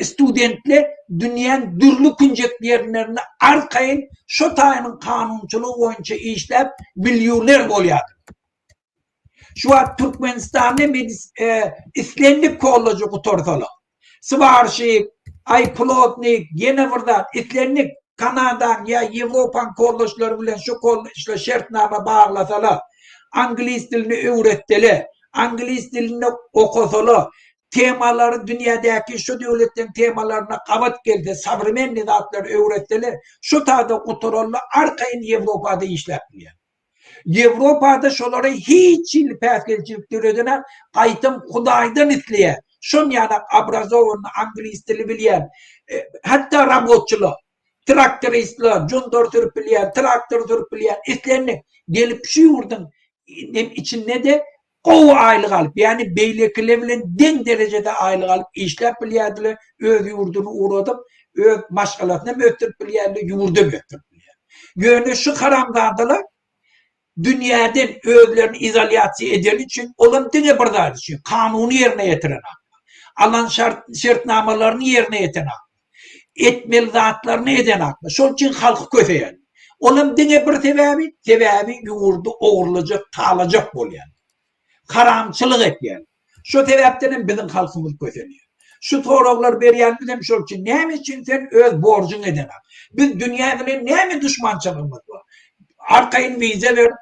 studentle dünyanın dürlü küncek yerlerine arkayın şu tayının kanunçuluğu boyunca işlep milyonlar oluyordu. Şu an Türkmenistan'da İslamlık kolleji kuturtalı. Svarşik, Ayplotnik, yine burada İslamlık Kanada'dan ya Avrupa'nın kollejleri bilen şu kollejiyle şertname bağlasalar, İngiliz dilini öğrettiler, İngiliz dilini okusalar, temaları dünyadaki şu devletin temalarına kavat geldi, savrmen nidatları öğrettiler, şu tadı kuturallı arkayın Avrupa'da işletmiyor. Avrupa'da şoları hiç ilpeskelçiliklerine kaytım Kuday'dan itleye. Şun yana Abrazov'un İngiliz dili bilen, hatta robotçular, traktöristler, jundor bilen, traktör bilen, islerini gelip şu yurdun içinde de o aylık alıp, yani beylikle bilen den derecede aylık alıp işlep bilyediler, öz yurdunu uğradıp, öz maşgalatına mötürp bilyediler, yurdu mötürp bilyediler. Yönü şu karamdadılar, dünyadan özlerini izolyasiya eden için, olan dine bırdaydı için, kanunu yerine getiren alan şartnamalarını yerine eten aklı. Etmeli zatlarını eden aklı. Şol için halkı köfeyen. Onun dine bir sebebi yurdu oğurlayacak, talacak bol yani. Karamçılık et yani. Şu sebepten bizim halkımız köfeniyor. Şu soraglar berýän şol için. Näme için sen öz borcuň edemem? Biz dünýä bilen näme düşmançylygymız var? Arkaýyn vize ver,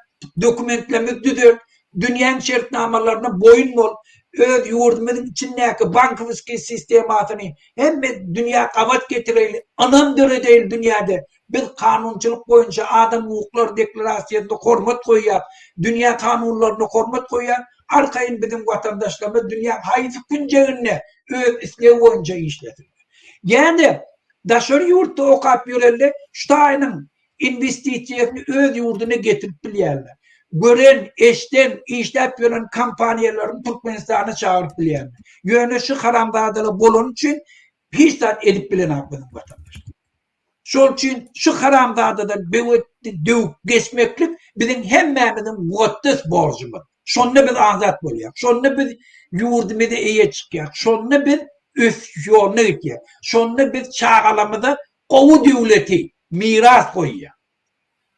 dokumentlemek düzelt, dünýäň şertnamalaryna boyun bol, öz ýurdumyzyň içindäki bankowyski sistematyny hemme dünýä gabat getireli. Anam döredeýil dünýäde. Biz kanunçylyk boýunça adam hukukları deklarasiýasynda hormat goýýar, dünýä kanunlaryna hormat goýýar. Arkaýyn bizim watandaşlarymyz dünýä haýsy günjeginde öz islew boýunça işletir. Yani daşary ýurtda okap ýöreller, ştaýnyň investisiýasyny öz ýurduna getirip bilýärler. Gören, eşten, işläp ýören kampaniýalaryň Türkmenistana çağırıp bilýärler. Ýöne şu haramzadaly bolan üçin hiç zat edip bilen bizim watandaşlar. Şol üçin şu haramzadadan bewetdi döwüp geçmeklik bizim hemmämizin muqaddas borjumyz. Şonda biz azat bolýar. Şonda biz ýurdumyza eýe çykýar. Şonda biz öz ýoluna gitýär. Şonda biz çağalamyza gowy döwleti miras goýýar.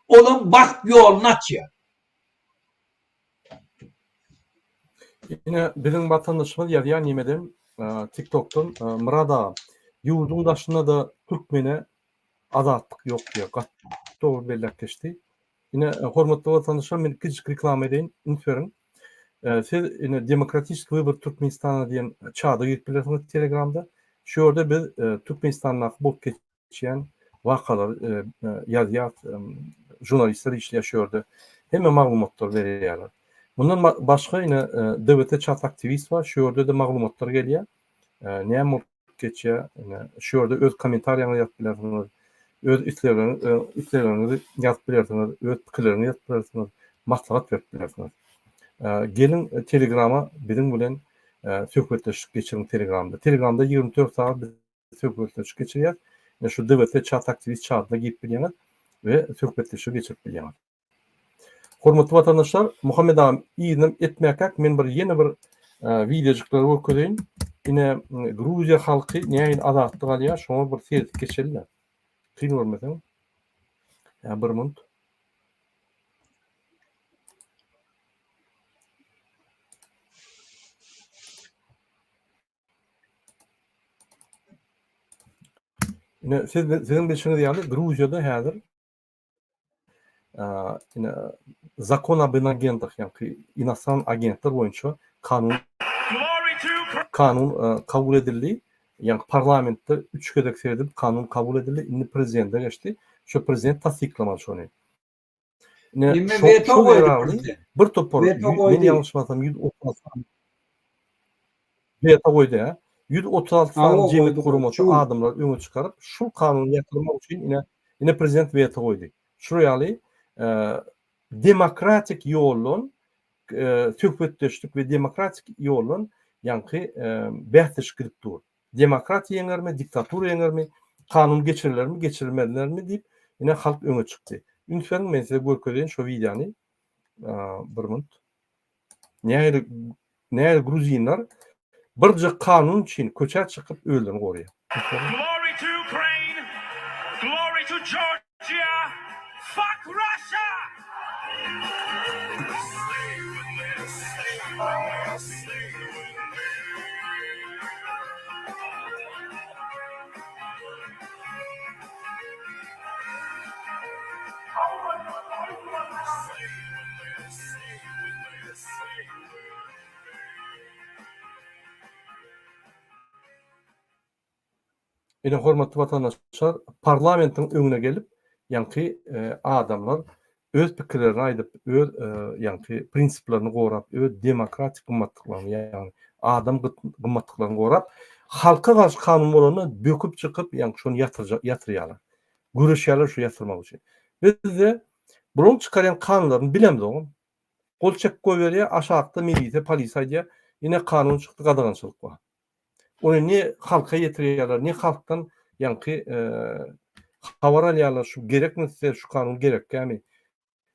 Olan baht ýoluna açýar. Yine bizim vatandaşımız ýazýan nimeden TikTok'tan Murada ýurdun daşynda da türkmene azatlyk ýok diýip gatto belläpleşdi. Yine hormatly vatandaşlar, men küçük reklam edeyim, unutmayın. Siz yine Demokratik Wybor Türkmenistana diyen çağda gittilersiniz Telegram'da. Şu orada biz Türkmenistan'da bulup geçen vakalar, yazıyat, jurnalistler işleşiyordu. Hem maglumatlar veriyorlar. Bundan başka yine devlete çat aktivist var. Şu orada da maglumatlar geliyor. Ne mutlu geçiyor. Şu orada öz komentarlarını yapabilirsiniz. Öz islerini yapabilirsiniz. Öz fikirlerini yapabilirsiniz. Maslahat yapabilirsiniz. Gelin Telegram'a bizim bilen söhbetleşik geçirin Telegram'da. Telegram'da 24 saat söhbetleşik geçiriyor. Şu devlete çat aktivist çağında giyip bilýäňiz ve söhbetleşik geçirip bilýäňiz. Hormatly vatandaşlar, Muhammed ağam iýdim etmekak men bir ýene bir videojuklar görkezýin. Ine Gruziya halky näin azatlyk alýar, şoňa bir sezip geçerler. Kyn görmeseň. Bir minut. Yine sizin beşiniz ýaly Gruziyada häzir yine zakon об агентах, yani inostan agentler boyunça kanun kabul edildi. Yani parlamentde 3 kedek seredip kanun kabul edildi. Indi prezidente geçti. Şu prezident tasdiklamadı şonu. Nimme veto goýdy. Bir topor. Men ýalňyş bilsem 136 veto goýdy. 136 sany jemgyýet gurumy adamlar öňe çykaryp şu kanuny ýatyrmak üçin ine prezident veto goýdy. Şu ýaly demokratik ýollan söhbetleşdik ve demokratik ýollan ýanky bähtiş kirip dur. Demokratiýa ýeňermi, diktatura ýeňermi, kanun geçirilermi, geçirilmelilermi diýip ine halk öňe çykdy. Lütfen men size görkezýän şu videony bir minut. Näme Gruzinler birce kanun için köçe çıkıp öldürün oraya. Glory to Ukraine! Glory to Georgia! Fuck Russia! Ine hormatly vatandaşlar, parlamentin öňüne gelip ýanky adamlar öz pikirlerini aýdyp, öz ýanky prinsiplaryny gorap, öz demokratik gymmatlyklaryny, ýani adam gymmatlyklaryny gorap, halka garşy kanun bolany böküp çykyp, ýani şonu ýatyrýarlar. Güreşýärler şu ýatyrmak üçin. Bizde bulan çykaryan kanunlaryny bilemdi oğlum. Gol çek goýberýär, aşagda milisiýa, polisiýa diýe ine kanun çykdy, gadagançylyk bar. Onu ne halka yetirýärler, ne halktan ýanky habar alýarlar, şu gerekmese şu kanun gerek. Yani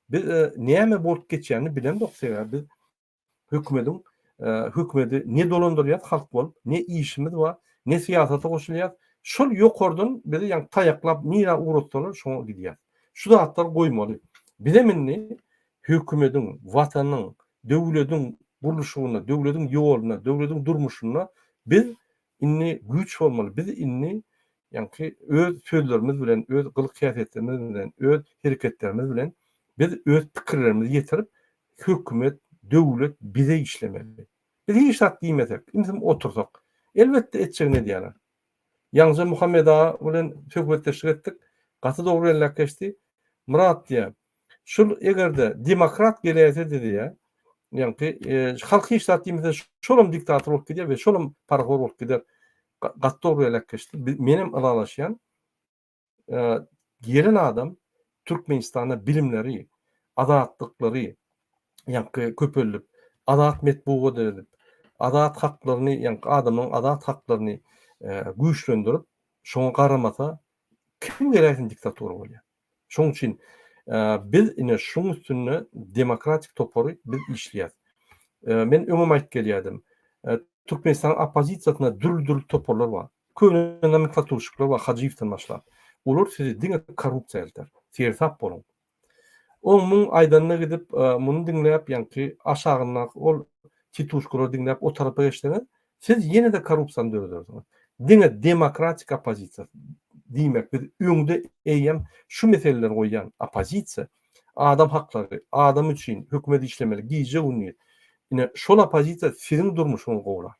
biz näme bolup geçýänini bilemdik seger. Biz hökümeti ne dolandyrýar halk bolup, ne işimiz var, ne siýasata goşulýar. Şol ýokardan bizi ýanky taýaklap, nira uğratdylar, şoňa gidýär. Şu zatlar goýmaly. Bileminni hökümetiň, watanyň, döwletiň buruluşyna, döwletiň ýoluna, döwletiň durmuşyna biz inni güç olmalı. Biz inni yani öz sözlerimiz bilen, öz kılık kıyafetlerimiz bilen, öz hareketlerimiz bilen biz öz pikirlerimizi getirip hökümet, döwlet bize işlemeli. Biz hiç şart diýmesek, bizim otursak, elbette etçek ne diýerler. Ýalňyza Muhammed ağa bilen söhbetleşik etdik. Gaty dogry elläp geçdi. Murat diýär. Şol egerde demokrat gelýärse dedi ýa. Yani halk hiç diýmese şolum diktator bolup gider we şolum parhor bolup gider. Gaty dogry elläp geçdi. Menem alalaşýan gelen adam Türkmenistanda bilimleri, adatlıkları köpüllüp, adat metbuğu edilip, adat haklarını, yani adamın adat haklarını güýçlendirip, şoňa garamasa kim geräkin diktator bolýar. Şoň üçin biz ine şoň üstünde demokratik topory biz işleýär. Men öňüm aýtyp gelýärdim. Türkmenistan opozisiýasyna dürl toporlar bar. Köýüne nomenklaturşyklar bar, Hajiýewden başlap. Olar sizi diňe korrupsiýa elter. Sersap bolun. Onun aydanyna gidip muny dinläp, ýa-ni aşagyna ol tituşkura dinläp o tarafa geçdiňiz, siz ýene de korrupsiýany döwürdiňiz. Diňe demokratik opozisiýa diýmek biz öňde eýem şu meseleleri goýan opozisiýa, adam haklary, adam üçin hökümet işlemeli, giýje uny. Ine şol opozisiýa siziň durmuşyňyzy gowlar.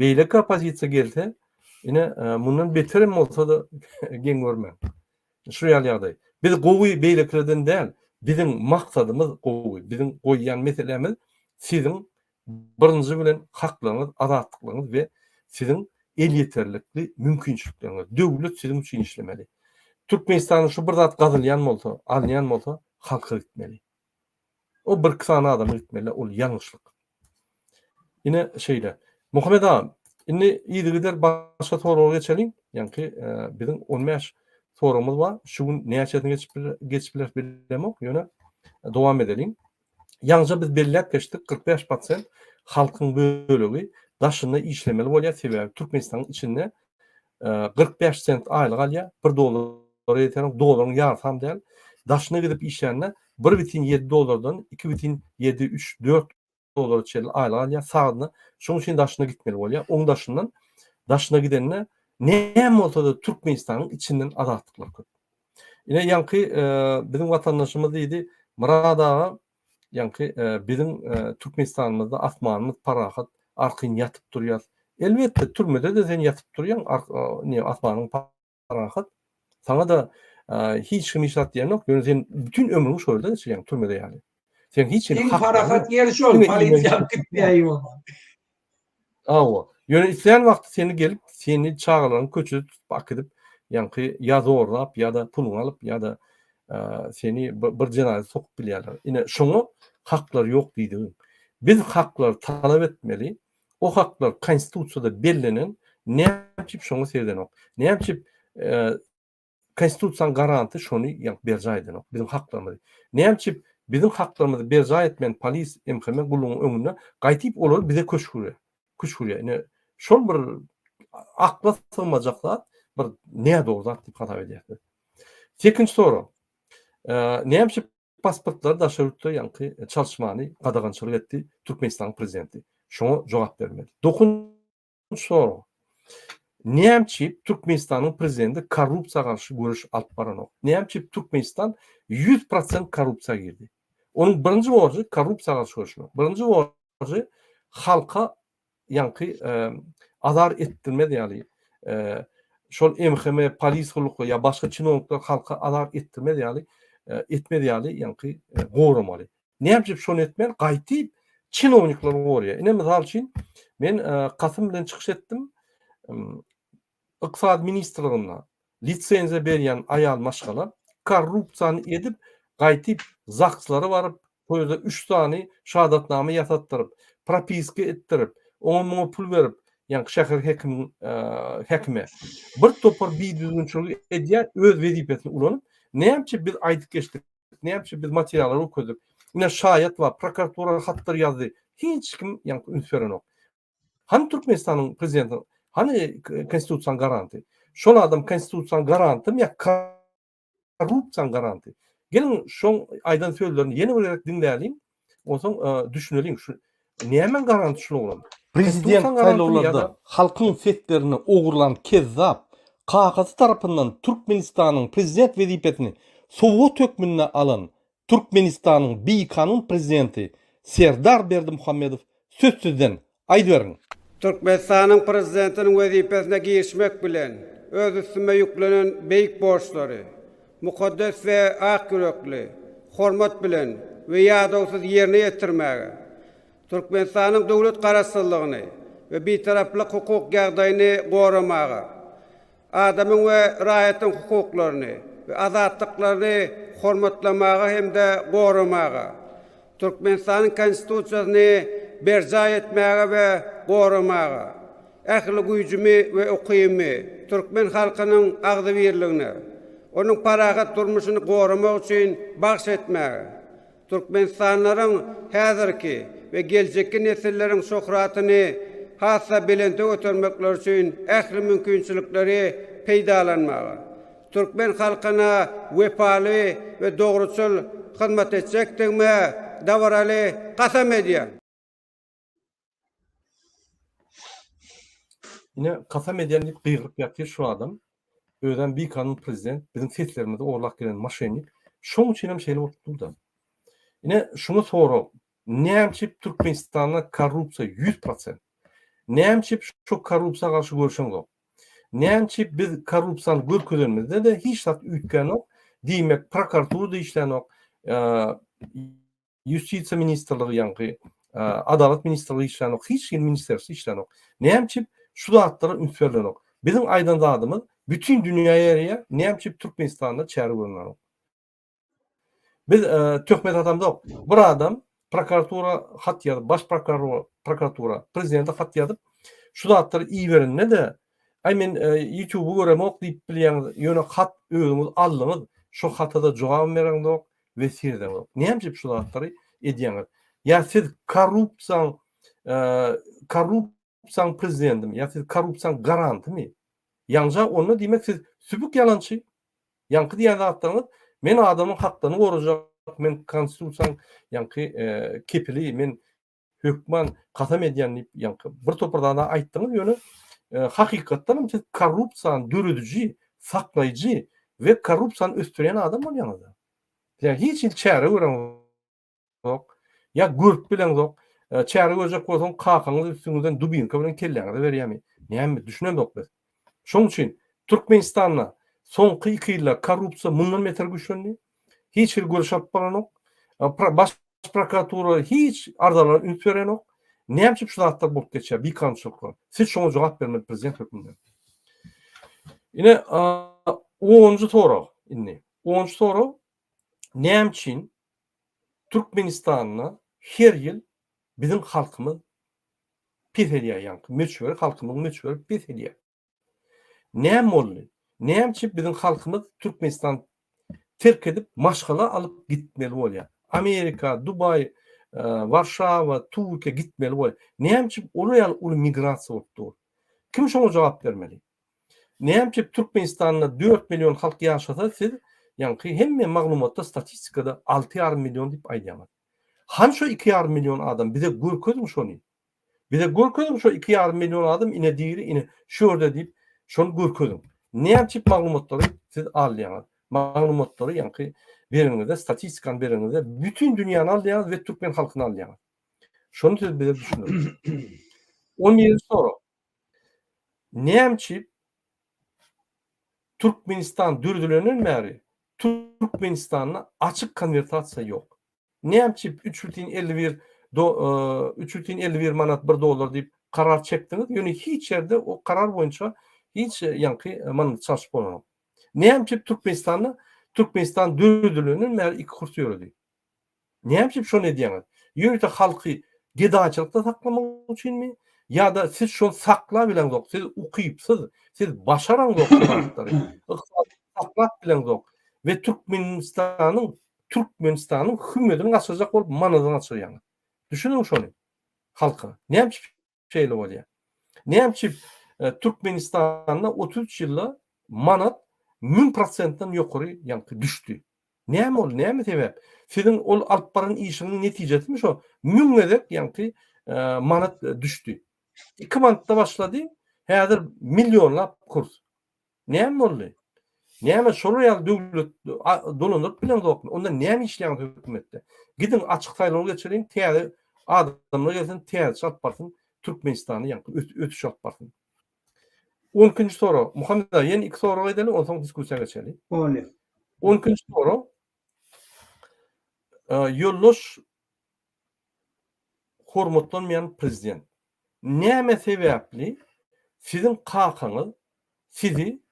Beýleki opozisiýa gelse, ine mundan beterim bolsa da geň görmän. Şu ýaly biz gowy beýleklerden däl, bizim maksadımız gowy, bizim goýan meselemiz siziň birinji bilen haklaryňyz, adatlyklaryňyz we siziň el ýeterlikli mümkinçilikleriniz. Döwlet siziň üçin işlemeli. Türkmenistanyň şu bir zat gazylýan bolsa, alýan bolsa, halka gitmeli. O bir kısana adam gitmeli, ol ýalňyşlyk. Ine şeýle. Muhammed ağa, inni ýygy gider başga soraga geçelim. Ýani bizim 15 sorumuz var. Şu gün näçe geçipler bilemok. Ýöne dowam edelim. Ýalňyza biz belläp geçdik 45% halkyň bölegi daşyny işlemeli bolýar. Sebäbi Türkmenistanyň içinde 45 sent aýlyk alýar. $1 ýeter, dolaryň ýarysam däl. Daşyna gidip işleýänler $1,7 $2,734 çel aýlyk alýar. Sagyny şoň üçin daşyna gitmeli bolýar. Oň daşyndan daşyna gidenler näme bolsa da Türkmenistanyň içinden adatlyklary köp. Ine ýa-ni bizim watandaşymyz diýdi, Murat ağa, ýa-ni bizim Türkmenistanymyzda asmanymyz parahat, arkyn ýatyp durýar. Elbetde türmede de sen ýatyp durýan, asmanyň parahat. Sana da hiç kim işat diýen yok. Ýöne sen bütün ömrüňi şolda geçirýän türmede ýaly. Sen hiç parahat ýeri şol, polisiýa gitmeýär bolmaly. Awa. Ýöne isleýän wagty seni gelip, seni çağıran köçüp bakyp, ýa-ni ýazy orlap, ýa-da puluny alyp, ýa-da seni bir jenaze sokup bilýärler. Ine şoňa haklar ýok diýdi. Biz haklar talap etmeli. O haklar konstitusiýada bellänen, näçip şoňa serdenok. Näçip konstitusiýaň garanty şonu berjaýdynok. Bizim haklarymyz. Näçip bizim haklarymyzy berja etmen polis MHM gulunyň öňünde gaýtyp olar bize köç gurýar. Ine şol bir akla sığmajaklar bir näde dogzat diýip hatap edýär. Sekinji soru. Näçip pasportlar daşarypdy, ýa-ni çalışmany gadagançylyk etdi Türkmenistan prezidenti. Şoňa jogap bermedi. Dokunçy soru. Näçip Türkmenistanyň prezidenti korrupsiýa garşy görüş alyp baranok. Näçip Türkmenistan 100% korrupsiýa girdi. Onun birinji borjy korrupsiýa garşy görüşmek. Birinji borjy halka ýa-ni azar etdirmedi ýaly. Şol MHM polis huluky ýa başga çynownikler halka azar etdirmedi ýaly, ýa-ni gowramaly. Näçip şonu etmeli? Gaýtyp çynownikler gowrýar. Ine mysal üçin men Kasym bilen çykyş etdim. Iqtisad ministrligine litsenziýa berýän aýal maşgala korrupsiýany edip, gaýtyp zakçylary baryp, toýda 3 tany şahadatnama ýasatdyryp, propiska etdirip, oňa pul berip, ýa-ni şäher hekime bir topar biýdüzgünçilik edýär, öz wezipesini ulanyp, näçe biz aýdyp geçdik, näçe biz materiallar okudyk. Ine şaýat we prokuratura hatlar ýazdy. Hiç kim ýa-ni ünsürenok. Han Türkmenistanyň prezidenti, hani konstitusiýaň garanty. Şol adam konstitusiýaň garanty ýa korrupsiýaň garanty. Gelin şoň aýdan sözlerini ýene bir dinläýin. Oňsoň düşünelim şu näme garanty şol bolan. Prezident saylovlarda halkın setlerini oğurlan kezzap, kakası tarafından Türkmenistan'ın prezident vazifesini Sovyet hükmüne alan Türkmenistan'ın Biykan'ın prezidenti Serdar Berdimuhamedov sözsüzden aýdyberin. Türkmenistan'ın prezidentinin vazifesine girişmek bilen öz üstüme yüklenen beyik borçları, mukaddes ve ak yürekli, hormat bilen ve yadavsız yerine getirmeye, Türkmenistan'ın devlet karasıllığını ve bir taraflık hukuk yağdayını korumaya, adamın ve rayetin hukuklarını ve azatlıklarını hormatlamaya hem de korumaya, Türkmenistan'ın konstitusiyasını berca etmeye ve korumaya, ehli gücümü ve okuyumu, Türkmen halkının ağzı birliğine, onun parahat durmuşunu korumak için bahşetmeye, Türkmenistanların hazırki ve gelecekki nesillerin şöhratını hassa bilente götürmekler için ehli mümkünçülükleri peydalanmaya, Türkmen halkına vefalı ve doğrusul hizmet edecektirme davaralı kasam ediyen. Yine kasam edenlik kıyrık yapıyor şu adam. Öden bir kanun prezident, bizim seslerimizde oğlak gelen maşenlik. Şoň üçin hem şeyle oturttu da. Yine şunu soru. Näçip Türkmenistan'da korrupsiya 100%. Näçip şu korrupsiya karşı görüşen yok. Näçip biz korrupsiýany görkezlemizde de hiç zat ütken yok. Diýmek prokuraturada işlen yok. Justitsiýa ministrligi ýa-ni Adalet ministrligi işlen yok. Hiç bir ministersi işlen yok. Näçip şu zatlara ünsürlen yok. Bizim aýdan adamız bütün dünyaya ýerine näçip Türkmenistan'da çäri görünýär. Biz töhmet adamda yok. Bir adam prokuratura hat ýazyp, baş prokuratura prezidente hat ýazyp, şu zatları iyi verin ne de ay men YouTube'u göremok diýip bilýän ýöne hat özüňiz aldyňyz, şu hata da jogap bereňok we sirden yok. Näçip şu zatları edýäňiz? Ya siz korrupsiýaň prezidentim, ya siz korrupsiýaň garantimi? Ýa-ni onu diýmek siz sübük ýalançy. Ýa-ni diýen zatlaryňyz men adamyň hakdyny gorajak, men konstitusiýaň ýa-ni kepili, men hökman kasam edýän ýa-ni bir toprada aýtdyňyz ýöne hakykatdan siz korrupsiýany dürüdüji, saklaýjy we korrupsiýany östüren adam bolýaňyz. Ya hiç çäre gören yok. Ya görüp bilen yok. Çäre görecek bolsaň kakaňyz üstüňizden dubinka bilen kelleňizi berýärmi? Näme düşünen yok biz. Şoň üçin Türkmenistan'da soňky 2 ýylda korrupsiýa 1000 metre güçlendi. Hiç bir görüş apparan yok. Baş prokuratura hiç ardalar ünsüren yok. Näçip şu zatlar bolup geçýär? Bir kançylyk var. Siz şoňa jogap bermedi prezident hökmünden. Ine 10-njy soru. Inni 10-njy soru. Näçin Türkmenistan'da her ýyl bizim halkymyz pes edýär ýa-ni meçhur halkymyz meçhur pes edýär. Näme boldy? Näçip bizim halkymyz Türkmenistan terk edip maşgala alıp gitmeli bolýar. Amerika, Dubay, Warşawa, Türkiýe gitmeli bolýar. Näçip oraya uly migrasiýa bolupdy? Kim şoňa jogap bermeli? Näçip Türkmenistan'da 4 milyon halk ýaşasa siz ýa-ni hemme maglumatda statistikada 6,5 milyon diýip aýdýar. Hanşo 2,5 milyon adam bize görkezim şonu. Bize görkezim şu 2,5 milyon adam ine diýri, ine şurada diýip şonu görkezim. Näçip maglumatlary siz alýaňyz? Maglumatlary ýa-ni beriňizde, statistikany beriňizde bütün dünýäni alýaňyz we Türkmen halkyny alýaňyz. Şonu siz bize düşünün. 17 soru. Näçip Türkmenistan dürdülenen bäri Türkmenistan'a açık konvertasiya yok. Näçip 3,51 manat $1 diýip karar çekdiňiz. Ýöne hiç ýerde o karar boýunça hiç ýa-ni manat çarşyp bolan. Näçip Türkmenistan dürdülenen bäri 2 kurs ýöredi. Näçip şonu edýäňiz? Ýöne halky gedaçylykda saklamak üçinmi? Ya da siz şonu sakla bilen yok. Siz okuyupsiz. Siz başaran yok. Saklap bilen yok. Ve Türkmenistan'ın hükümetini açacak olup manadan açacak. Düşünün şunu. Halkı. Näçip şeyle bolýar? Näçip Türkmenistan'da 33 ýylda manat 1000%'dan ýokary ýa-ni düşdi. Näme ol? Näme sebäp? Sizin ol alyp baran işiniň netijesimi şo 1000 edek ýa-ni manat düşdi. 2 manatda başlady. Häzir milyonlap kurs. Näme boldy? Näme şol ýaly döwlet dolandyryp bilen zokmy? Onda näme işleýän hökümetde? Gidin açyk saýlaw geçirin, täze adamlar gelsin, täze çap barsyn, Türkmenistany ýa-ni ötüş çap barsyn. 10-njy soru. Muhammed ağa, ýene 2 soru edelim, ondan soň diskussiýa geçelim. Öyle. 10-njy soru. Ýoldaş hormatlanmayan prezident. Näme sebäpli sizin kakanız sizi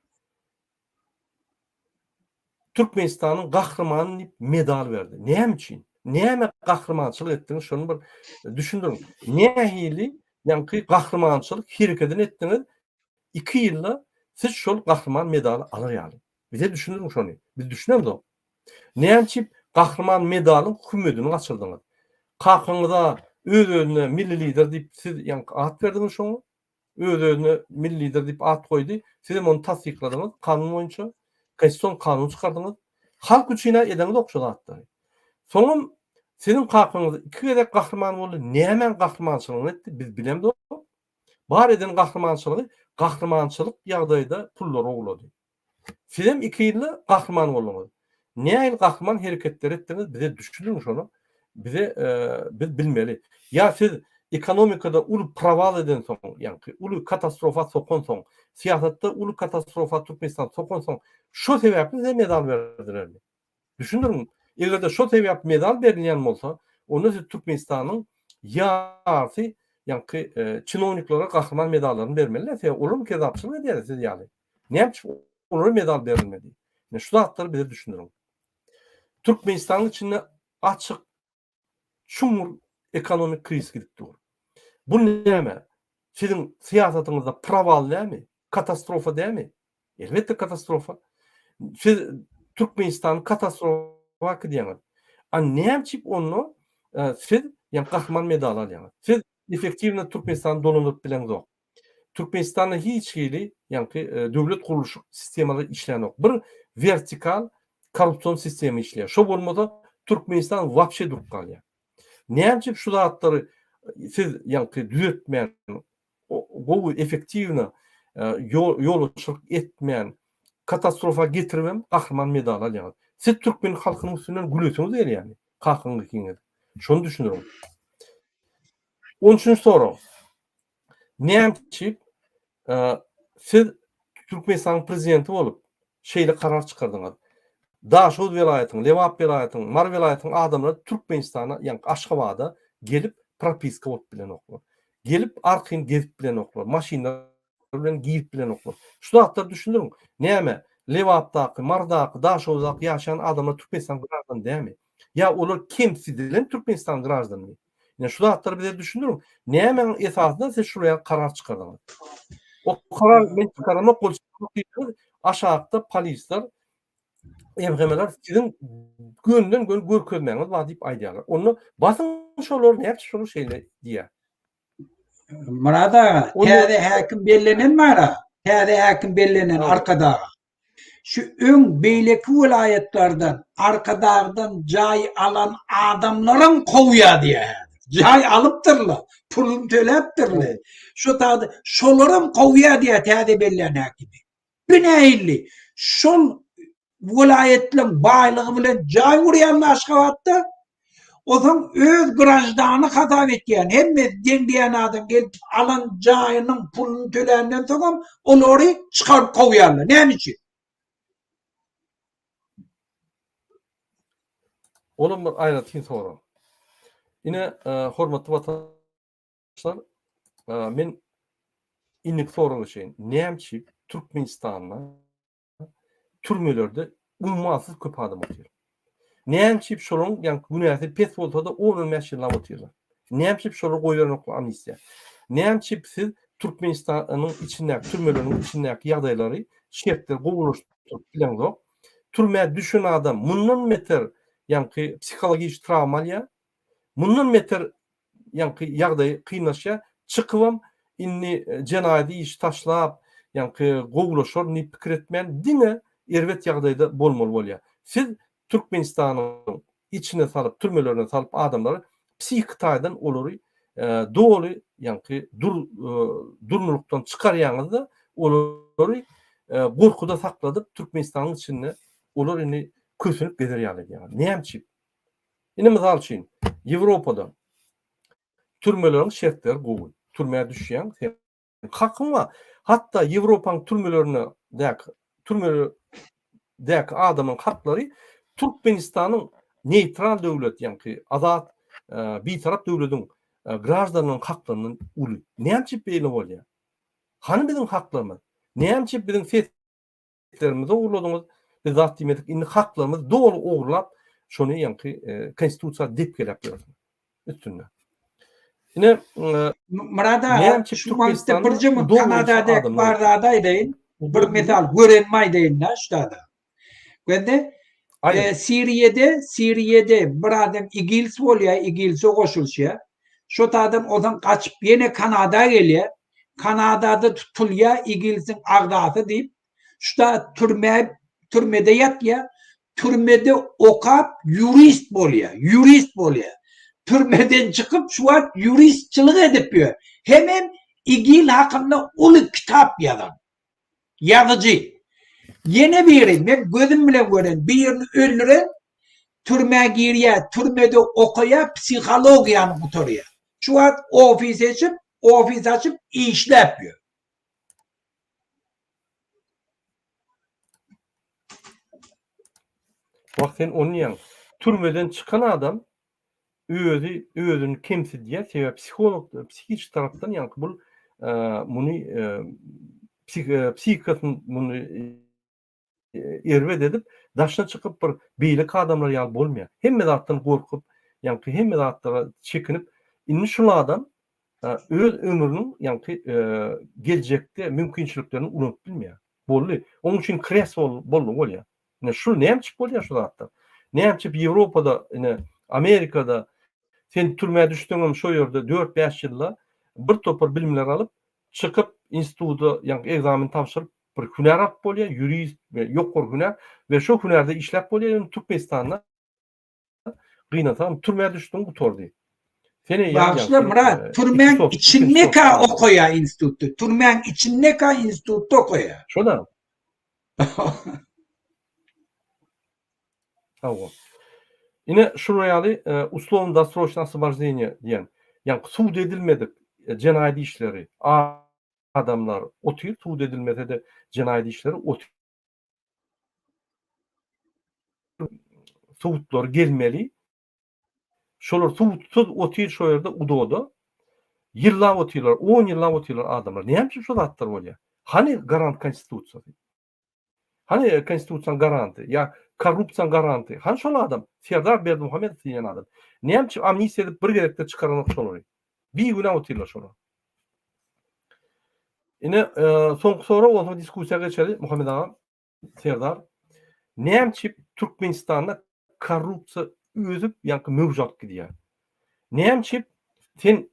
Türkmenistanyň gahrymany diýip medal berdi? Näme üçin? Näme gahrymanyçylyk etdiňiz? Şonu bir düşündirin. Nähili ýa-ni gahrymanyçylyk hereketini etdiňiz? 2 ýylda siz şol gahryman medaly alýarly. Bize düşündirin şonu. Biz düşünemedik. Näme üçin gahryman medalyň hümedini gaçyrdyňyz? Kakanıza öz-özüne milli lider diýip siz ýa-ni at berdiňiz şoňa? Öz-özüne milli lider diýip at goýdy. Siz onu tasdikladyňyz kanun boýunça. Konstitusiýon kanun çykardyňyz. Halk üçin edeňiz okşady atdy. Soňam senin kakanıza 2 gerek gahryman boldy. Näme gahrymançylyk etdi? Biz bilemdik. Bar eden gahrymançylyk ýagdaýda pullar oglady. Siz hem 2 ýylda gahryman boldyňyz. Näme gahryman hereketler etdiňiz? Bize düşündirin şonu. Bize biz bilmeli. Ya siz ekonomikada ulu praval eden soň, ýa-ni ulu katastrofa sokan soň, siyasatda ulu katastrofa Türkmenistan sokan soň, şo sebäpli size medal berdiler. Düşündirin. Egerde şo sebäp medal berilýän bolsa, onda siz Türkmenistanyň ýarty, ýa-ni çynowniklara gahryman medallaryny bermeliler. Sebäp olur kezapçylyk edýär siz ýaly. Näme üçin onlara medal berilmedi? Şu zatları bize düşündirin. Türkmenistan'ın içinde açık çumur ekonomik kriz gidip dur. Bu näme? Sizin siyasatınızda praval näme? Katastrofa değil mi? Elbette katastrofa. Siz Türkmenistan katastrofa diýäňiz. Näme çip onu siz ýa-ni gahryman medal alýaňyz. Siz efektivne Türkmenistan dolandyryp bilen zok. Türkmenistan'da hiç hili ýa-ni döwlet guruluşy sistemleri işleýän ok. Bir vertikal korrupsiýon sistemi işleýär. Şo bolmasa Türkmenistan wapşe durup kalýar. Näme şu zatları siz ýa-ni düzeltmeýän, bu efektivne ýoluşyk etmeýän, katastrofa getirmem gahryman medal alýaňyz. Siz Türkmen halkynyň üstünden gületiňiz ýa-ni kakyňyz. Şonu düşündirin. 13-nji soru. Näme çip siz Türkmenistan prezidenti bolup şeýle karar çykardyňyz. Daşoz welaýatynyň, Lewap welaýatynyň, Mar welaýatynyň adamlary Türkmenistana, ýa-ni Aşgabatda gelip propiska bolup bilen oklar. Gelip arkyn gezip bilen oklar, maşynalar bilen giyip bilen oklar. Şu zatlar düşündirin. Näme? Lewapdaky, Mardaky, Daşowdaky ýaşaýan adamlar Türkmenistan grajdan dämi? Ya olar kimsidilen Türkmenistan grajdanmy? Ýa şu zatları bize düşündirin. Näme esasında siz şuraya karar çykardyňyz? O karar men çykarmak bolsa aşağıda polisler emremeler sizin gönden görkezmeňiz bar diýip aýdýarlar. Onu basın şolar näçe şol şeýle diýär. Murada täze häkim bellenen mara. Täze häkim bellenen arkada. Şu öň beýleki vilayetlerden arkadadan jay alan adamlaryň kowýa diýär. Jay alypdyrlar, pulun tölepdirler. Şu taýda şolaryň kowýa diýär täze bellenen häkim. Binäýli şol vilayetlerin baýlygy bilen jay urýan Aşgabatda odan öz grajdany hatap etýän hemme deňdiýän adam gelip alan jaýynyň pulunu tölenden soňam olary çykaryp kowýarlar. Näme üçin? Olam bir aýratyn soru. Ine hormatly vatandaşlar, men inlik soru geçeýin. Näme çip Türkmenistanda türmelerde ummasyz köp adam otýar. Näme çip şolun ýa-ni günäsi pes bolsa da 10-15 ýyllap otýarlar. Näme çip şolar goýulan amnistiýa. Näme çip siz Türkmenistanyň içindäki türmeleriň içindäki ýagdaýlary şertler gowuluşdyryp bilen zok. Türme düşen adam mundan meter ýa-ni psikologik travmalya, mundan meter ýa-ni ýagdaý kynlaşa çykypam inni jenaýat iş taşlap ýa-ni gowuluşar ni pikir etmän diňe erwet ýagdaýda bolmaly bolýar. Siz Türkmenistanyň içine salyp, türmelerine salyp adamlary psihik taýdan olary doğru yani durmuluktan çıkaryanızda olary gorkuda sakladyp Türkmenistanyň içinde olar ini kösünüp gederýärler ýa-ni. Näçip? Ine mysal üçin Ýewropada türmeleriň şertleri gowy. Türmäge düşýän hakyň bar. Hatda Ýewropanyň türmelerine türmelerdäki adamyň haklary Türkmenistanyň neýtral döwlet ýa-ni azat bitarap döwletiň grajdanyň haklarynyň uly. Näçip beýle bolýar? Hany biziň haklarymyz? Näçip biziň setlerimizi ogurladyňyz? Biz zat diýmedik, indi haklarymyz dogry ogurlap, şonu ýa-ni konstitusiýa dep gelip ýörüň. Üstünde. Ine Murada şu wagtda bir jemgyň Kanadada barada edeýin. Bir mesal görenmeýdiň ştada. Gende Siriýede bir adam igils bolýar, igilse goşulýar. Şu adam odan kaçıp yine Kanada'ya geliyor. Kanada'da tutulya İngiliz'in agdası deyip şurada türmede yatya, türmede okap jurist bolya. Türmeden çıkıp şu an juristçilik edip diyor. Hemen İgil hakkında ulu kitap yazan. Yazıcı. Yine biri ben gözüm bile gören bir yerini öldüren türmeye giriyor, türmede okuya, psikolojiyanı kuturuyor. Şu an ofis açıp iş yapıyor. Vaktin onun yan türmeden çıkan adam özünü kimse diye sebep psikolog, psikiyatr taraftan yani bu bunu psikiyatın bunu ervet edip daşına çıkıp bir beylik adamlar yal bolmuyor. Hem medattan korkup yani hem medattara çekinip inni şu adam öz ömrünün yani gelecekte mümkünçiliklerini unutup bilmiyor. Bolly. Onun için kres bollu ya. Ne şu neymiş bolya şu hatta. Neymiş Avrupa'da ne Amerika'da sen türmeye düştüğün şu yerde 4-5 yılla bir topar bilimler alıp çıkıp instituda yani egzamin tapşırıp bir hüner ap bolya, jurist ve yok hüner ve şu hünerde işlep bolya yani Türkmenistan'da gıynatan türmeye düştüğün bu tordu. Başla Murat, türmenin içinde ka okuya institutu. Türmenin içinde ka institutu okuya. Şoda. Tamam. Yine şurayali uslovun dastroşna asıbarzeyni diyen. Yani suud edilmedik cenayet işleri. Adamlar otuyor, suud edilmedi de cenayet işleri otuyor. Suudlar gelmeli. Şolar suudsuz otuyor şu yerde udoda. Yıllar otuyorlar, 10 yıllar otuyorlar adamlar. Ne yapmış şu atlar bolya? Hani garant konstitusiya? Hani konstitusiyanın garanti? Ya korrupsiyanın garanti? Hani şol adam? Serdar Berdimuhamedov diýen adam. Ne yapmış amnistiya edip bir gerekte çıkaranok şolary? Bir güne otuyorlar şolar. Yine soňky soru bolsa diskussiýa geçeli Muhammed agam Serdar. Ne yapmış Türkmenistanda korrupsiya özüp ýa-ni mövjat gidýär. Ne yapmış sen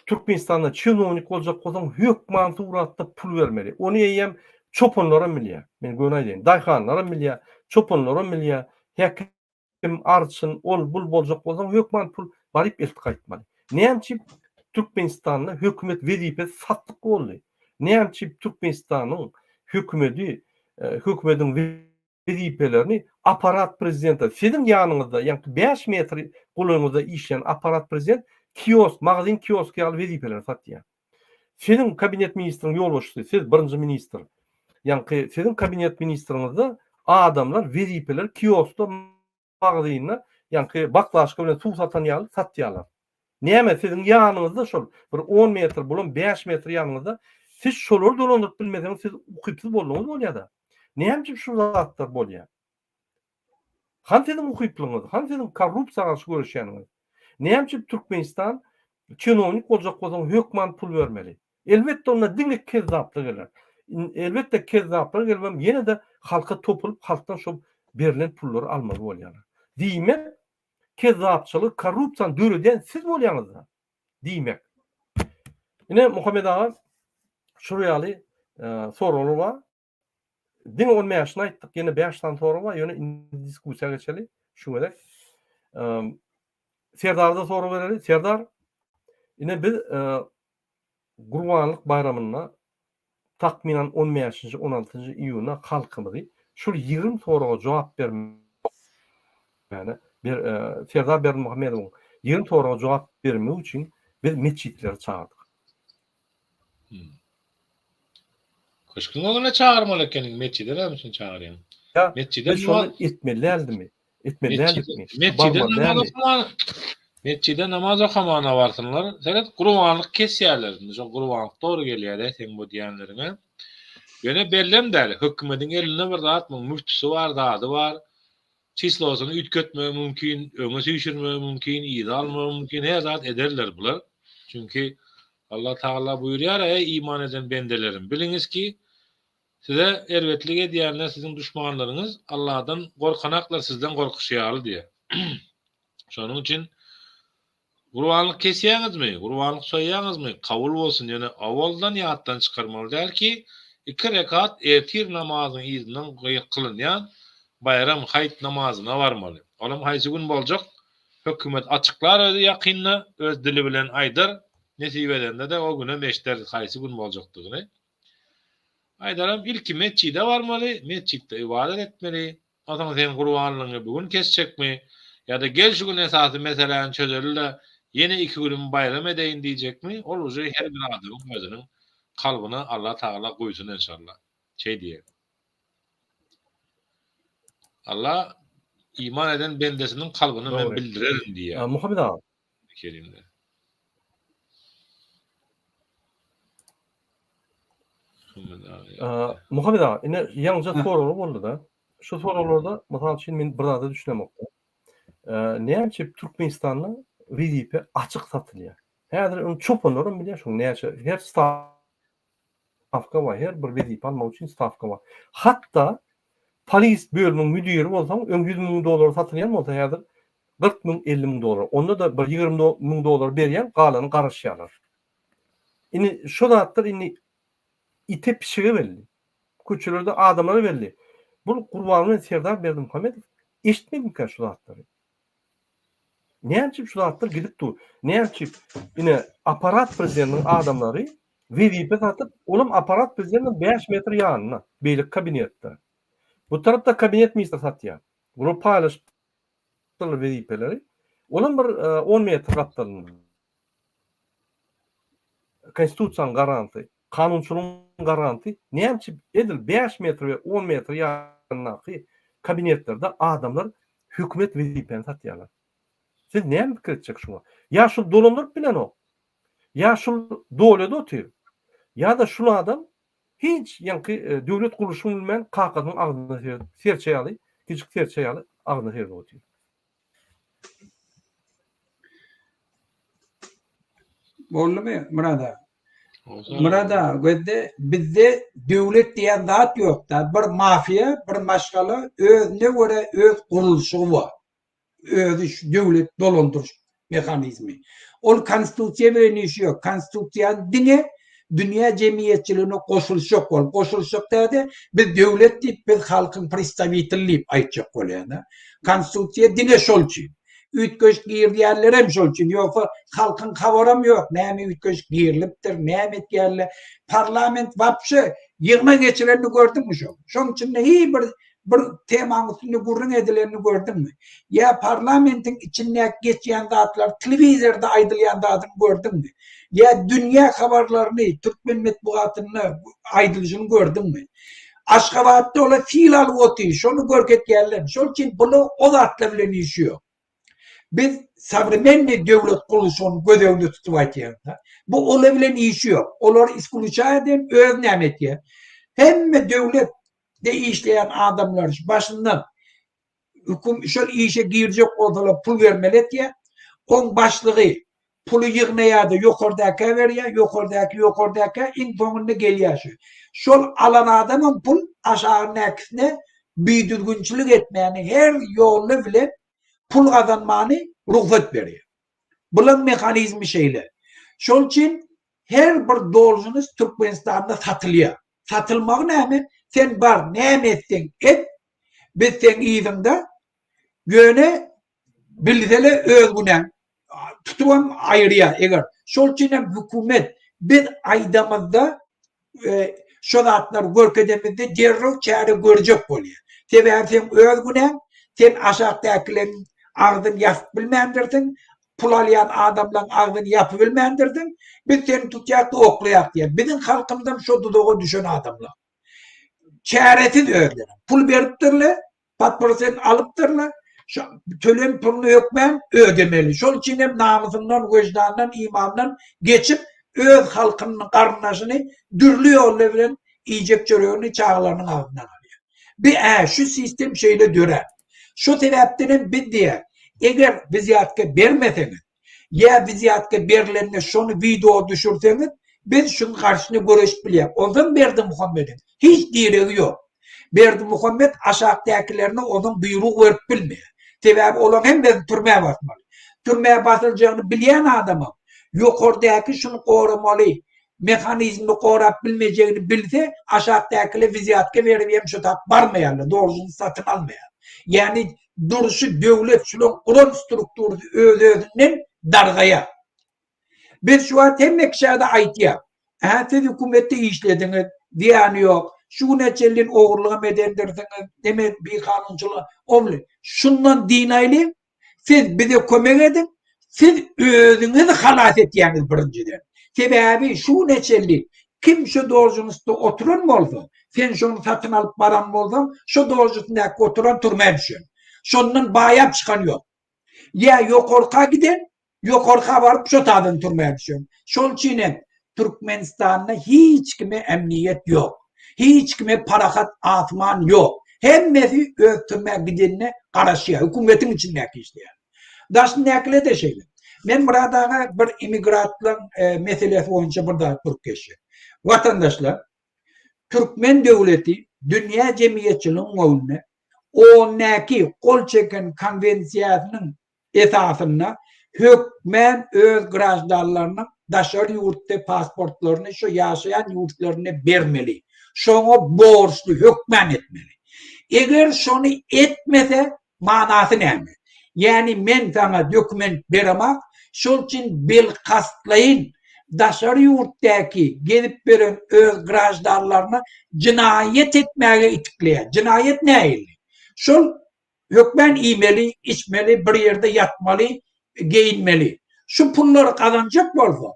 Türkmenistan'da çinovnik olacak olan hükman suratda pul vermeli. Onu yiyem çopanlara milya. Ben gönay deyin. Dayhanlara milya, çopanlara milya. Hekim arçın, ol bul bolacak olan hükman pul varip elti kaytmalı. Neyemçi Türkmenistan'da hükümet vedipe sattık oldu. Neyemçi Türkmenistan'ın hükümetin vedipelerini aparat prezidenti. Sizin yanınızda, yani 5 metre kolunuzda işleyen aparat prezident kiosk, magazin kiosk al vezipeler satýar. Senin kabinet ministriniň ýolbaşçysy, siz birinji ministr. Yani sizin kabinet ministriňizde adamlar vezipeler kioskda magazinna, yani baklaşyk bilen suw satan ýaly satýarlar. Näme sizin ýanyňyzda şol bir 10 metr bolan 5 metr ýanyňyzda siz şolary dolandyryp bilmeseňiz siz ukypsyz bolmaňyz bolýar-da. Näme şu zatlar bolýar? Hansyň ukyplygyňyz, hansyň korrupsiýaga görüşýäniňiz? Näme Türkmenistan çinovnik olacak olan hükman pul vermeli. Elbette ona dinle kezzaplık gelir. Elbette kezzaplık gelmem yine de halka topulup halktan şu verilen pulları almalı bolýarlar. Diýmek kezzapçılık, korrupsiýa döreden siz bolýaňyz. Diýmek. Yine Muhammed ağa şurayaly sorular var. Din olmaýaşyny aýtdyk. Yine 5-tan soru var. Ýöne diskussiýa geçeli. Şu gerek. Serdar'da soru verelim. Serdar, Ine biz Gurbanlyk bayramyna takminen 15-nji 16-njy iýuna halkymyzy şol 20 soraga jogap bermeli. Bir Serdar Berdimuhammedowyň 20 soraga jogap bermek üçin biz meçhitleri çağırdyk. Köşkün oguna çağırmaly ekeniň meçhide näme üçin çağırýan? Ya Meçhide biz şonu etmeliäldimi? Etmeliäldikmi? Meçhide namaz okamana barsınlar. Senet Gurbanlyk kesýärler. Şo Gurbanlyk dogry gelýär sen bu diýenlerine. Ýöne bellem däl. Hökümetiň eline bir zat müftisi bar, zady bar. Çislosyny ütgetmek mümkin, öňe süýşürmek mümkin, ýygy almak mümkin, her zat ederler bular. Çünki Allah Taala buyurýar, ey iman eden bendelerim, biliňiz ki size erwetlik edýänler sizin düşmanlaryňyz Allah'dan gorkanaklar, sizden gorkuşýar diýe. Şonuň üçin Gurbanlyk kesýäňizmi, Gurbanlyk soýýaňyzmy, kabul bolsun ýöne awaldan ýatdan çykarmaly däl ki 2 rekat ertir namazyny izinden kılınýan bayram hayt namazyna barmaly. Olam haýsy gün boljak? Hökümet açyklar özi ýakynly, öz dili bilen aýdar, nesip edende de o güne meşder haýsy gün boljakdygyny. Aýdaram ilki meçhide barmaly, meçhitde ibadet etmeli. Adam sen Gurbanlygyny bugün kesjekmi? Ya da gel şu gün esasy meselen çözerildi, yeni 2 gün bayram edeyin diýjekmi? Ol uje her bir adamyň özüniň kalbyny Allah Taala goýsun inşallah. Diýer. Allah iman eden bendesinin kalbini men bildirerim diye. Muhammed ağa. Kerimde. Muhammed ağa, ine ýalňyja soralar boldy da. Şu soralarda mysal üçin men bir zada düşünemokda. Näçe Türkmenistanyň WDP açyk satylýar. Häzir onu çopanlarym bilýär şu näçe her stavka var, her bir WDP almak üçin stavka var. Hatta polis bölümüň müdiri bolsaň, $100,000 satylýan bolsa häzir $40,000, $50,000. Onda da bir $20,000 berýän galany garaşýarlar. Ini şu zatlar ini ite pişigi belli. Köçelerde adamlara belli. Bu Gurbanlyk Serdar Berdimuhammedow eşitmedimkä şu zatlary. Näçe şu zatlar gidip dur. Näçe ine aparat prezidentiniň adamlary WDP satyp, olam aparat prezidentiniň 5 metr ýanyna, beýlik kabinetde. Bu tarapda kabinet ministri satýar. Bunu paylaşdylar WDP'leri. Olam bir 10 metr gatdalyny. Konstitusiýanyň garanty, kanunçylygyň garanty, näçe edil 5 metr we 10 metr ýanynaky kabinetlerde adamlar hökümet WDP'ni satýarlar. Siz näme pikir etjek şuna? Ya şu dolandyryp bilen o. Ya şu dowlada otyr. Ya da şu adam hiç ýanky döwlet gurulşyny bilmän kakadyň agdyna serçe ýaly, küçük serçe ýaly agdyna serçe otyr. Bolmy Murada? Murada gözde bizde döwlet diýen zat ýok da, bir mafia, bir maşgala özüne göre öz gurulşy bar. Özü döwlet dolandyryş mehanizmi. Ol konstitusiýa bilen işi ýok. Konstitusiýa diňe dünýä jemgyýetçiligine goşulşak bolup, goşulşak däde biz döwlet diýip biz halkyň predstavitelliği aýtjak bolýar. Konstitusiýa diňe şolçy. Ütköş giýirýärler hem şolçy. Ýoksa halkyň habaram ýok. Näme ütköş giýirilipdir, näme etýärler. Parlament wapşy ýygma geçilerini gördüňmi şo? Şoň üçin bir temaň üstünde gurrun edilerini gördüňmi? Ya parlamentin içinde geçýän zatlar telewizorda aýdylýan zatyny gördüňmi? Ya dünýä habarlaryny, Türkmen metbuatyny aýdylyşyny gördüňmi? Aşgabatda ola fiil alyp otyr, şonu görkezýärler. Şol üçin bunu o zatlar bilen işi ýok. Biz savremenni döwlet gurulşyny gödeginde tutup aýtýarlar. Bu ola bilen işi ýok. Olar iskuliça edip öz näme etýär. Hemme döwlet de işleyen adamlar başından şöyle işe girecek olsalar pul vermeli diye on başlığı pulu yığmaya da yukarıdaki veriyor, yukarıdaki infonunda geliyor. Şol alan adamın pul aşağıdakine bir düzgünçülük etmeyeni her yolu bile pul kazanmanı ruhsat veriyor. Bunun mekanizmi şeyle. Şol için her bir dolcunuz Türkmenistan'da satılıyor. Satılmak ne mi? Sen bar näme etdiň et, biz sen ýygyňda göne bilsele öz günen tutup aýrýar. Eger Şol için hükümet bir aydamızda şu zatlar görkedemizde derrov çare görecek bolýar. Sebäbi sen öz günem, sen aşağıdakilerin ağzını yapıp bilmendirdin, pul alýan adamlaryň ağzını yapıp bilmendirdin, biz seni tutýak da oklaýak diýär. Bizim halkymdan şu dudaga düşen adamlar. Çaresiz öldüler. Pul beripdirler, patprosen alıpdırlar, tölen pulunu ökmen ödemeli. Şol için hem namusundan, vicdandan, imandan geçip öz halkının karnınaşını dürlü yolla bilen iyicek çörüğünü çağlarının ağzından alıyor. Bir şu sistem şeyle dörer. Şu sebepten bir diye eğer viziyatke vermeseniz ya viziyatke verilenine şunu video düşürseniz biz şunun karşısını görüşüp bileyim. Ondan Berdi Muhammed'in hiç direği yok. Berdi Muhammed aşağıdakilerine onun buyruğu verip bilmiyor. Sebebi olan hem de türmeye basmalı. Türmeye basılacağını bilen adamı yukarıdaki şunu korumalı, mekanizmi koruyup bilmeyeceğini bilse aşağıdakiler viziyatke vermeyeyim şu tak varmayalı, doğrusunu satın almayalı. Yani duruşu devlet şunun kuran struktürü özünden dargaya. Biz şu an hem ekşada aytiya. Siz hükümette işlediniz, diyanı yok. Şu neçelin oğurluğa medendirdiniz, demek bir kanunculuğa. Oğlu, şundan dinaylı, siz bize kömek edin, siz özünüzü halat etiyeniz birinciden. Sebebi şu neçelli, kim şu doğrucunuzda oturan mı olsa, sen şunu satın alıp baran mı olsan, şu doğrucusunda oturan turmaya düşün. Şundan bayap çıkan yok. Ya yok orka giden, yok orka varıp şu tadını turmaya düşün. Şol için Türkmenistan'da hiç kime emniyet yok. Hiç kime parakat atman yok. Hemmesi öktürmeye gidenine karışıyor. Hükümetin içindeki işte yani. Daşın nekle de şeyler. Ben burada bir imigratların meselesi boyunca burada Türkiye'si. Vatandaşlar, Türkmen devleti dünya cemiyetçiliğinin önüne o neki kol çeken konvensiyasının esasına hükmen öz grajdarlarının dışarı yurtta pasportlarını şu yaşayan yurtlarına vermeli. Şunu borçlu hükmen etmeli. Eğer şunu etmese manası ne? Yani ben sana doküment veremem, şol için bel kastlayın, dışarı yurttaki gelip veren öz grajdarlarına cinayet etmeye itikleyen. Cinayet ne? Şol hükmen yemeli, içmeli, bir yerde yatmalı, giyinmeli. Şu pulları kazanacak mı olsa?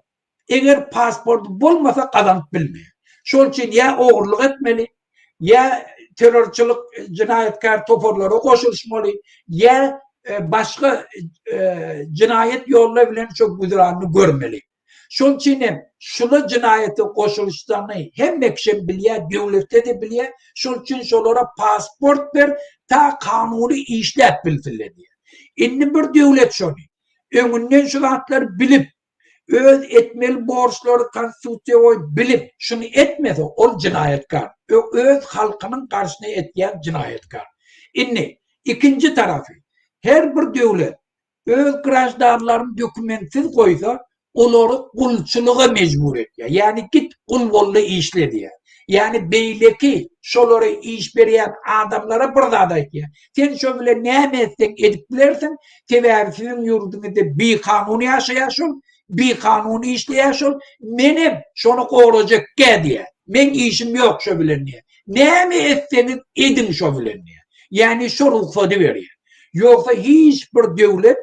Eğer pasportu bulmasa kazanıp bilmiyor. Şol için ya oğurluk etmeli, ya terörçülük, cinayetkar toporları koşuluşmalı, ya başka cinayet yoluyla bilen çok güzelliğini görmeli. Şol için şunu cinayete koşuluşlarını hem ekşem biliyor, devlette de biliyor, şol için şolara pasport ver, ta kanuni işlet bilsinler diye. İnni bir devlet şunu, önünden şu hatları bilip, öz etmeli borçları konstitusiyoyu bilip, şunu etmedi, o cinayetkar. Öz halkının karşısına etkiyen cinayetkar. İnni, ikinci tarafı, her bir devlet, öz grajdarlarını dokumentsiz koysa, onları kulçuluğa mecbur ediyor. Yani git kul bolla işle diye. Yani beyleki şoları iş veren adamlara burada da diyor. Sen şöyle ne emezsen edip bilersen, sebebi sizin yurdunuzda bir kanunu yaşayasın, bir kanunu işleyasın, benim şunu koruyacak diye. Ben işim yok şöyle diye. Ne mi etseniz edin şöyle diye. Yani şu ruhsatı veriyor. Yoksa hiçbir devlet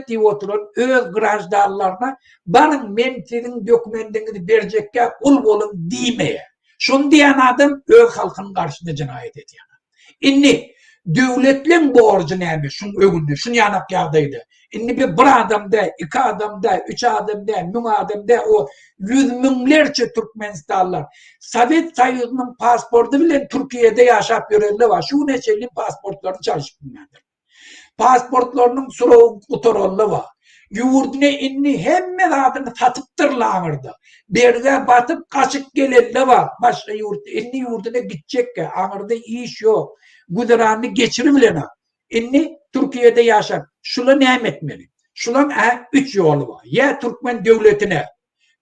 diye oturan öz grajdarlarına barın men sizin dokumentinizi verecekken kul olun demeye. Şunu diyen adam öz halkının karşısında cinayet ediyor. İnni devletin borcu neymiş? Şunu övüldü, şunu yanak yağdaydı. İnni bir adamda, iki adamda, üç adamda, mün adamda o yüz binlerce Türkmenistanlılar. Sovyet Soyuzu'nun pasportu bile Türkiye'de yaşap görenler var. Şu neçelin pasportlarını çalışıp bilmendir. Pasportlarının sıra kutorollu var. Yurduna inni hemen adını satıptırlanırdı. Berge batıp kaçıp gelenler var. Başka inni yurduna gidecek ki anırda iş yok. Güderanını geçiribilene. İnni Türkiye'de yaşar. Şuna ne etmeli? Şuna üç yolu var. Ya Türkmen devletine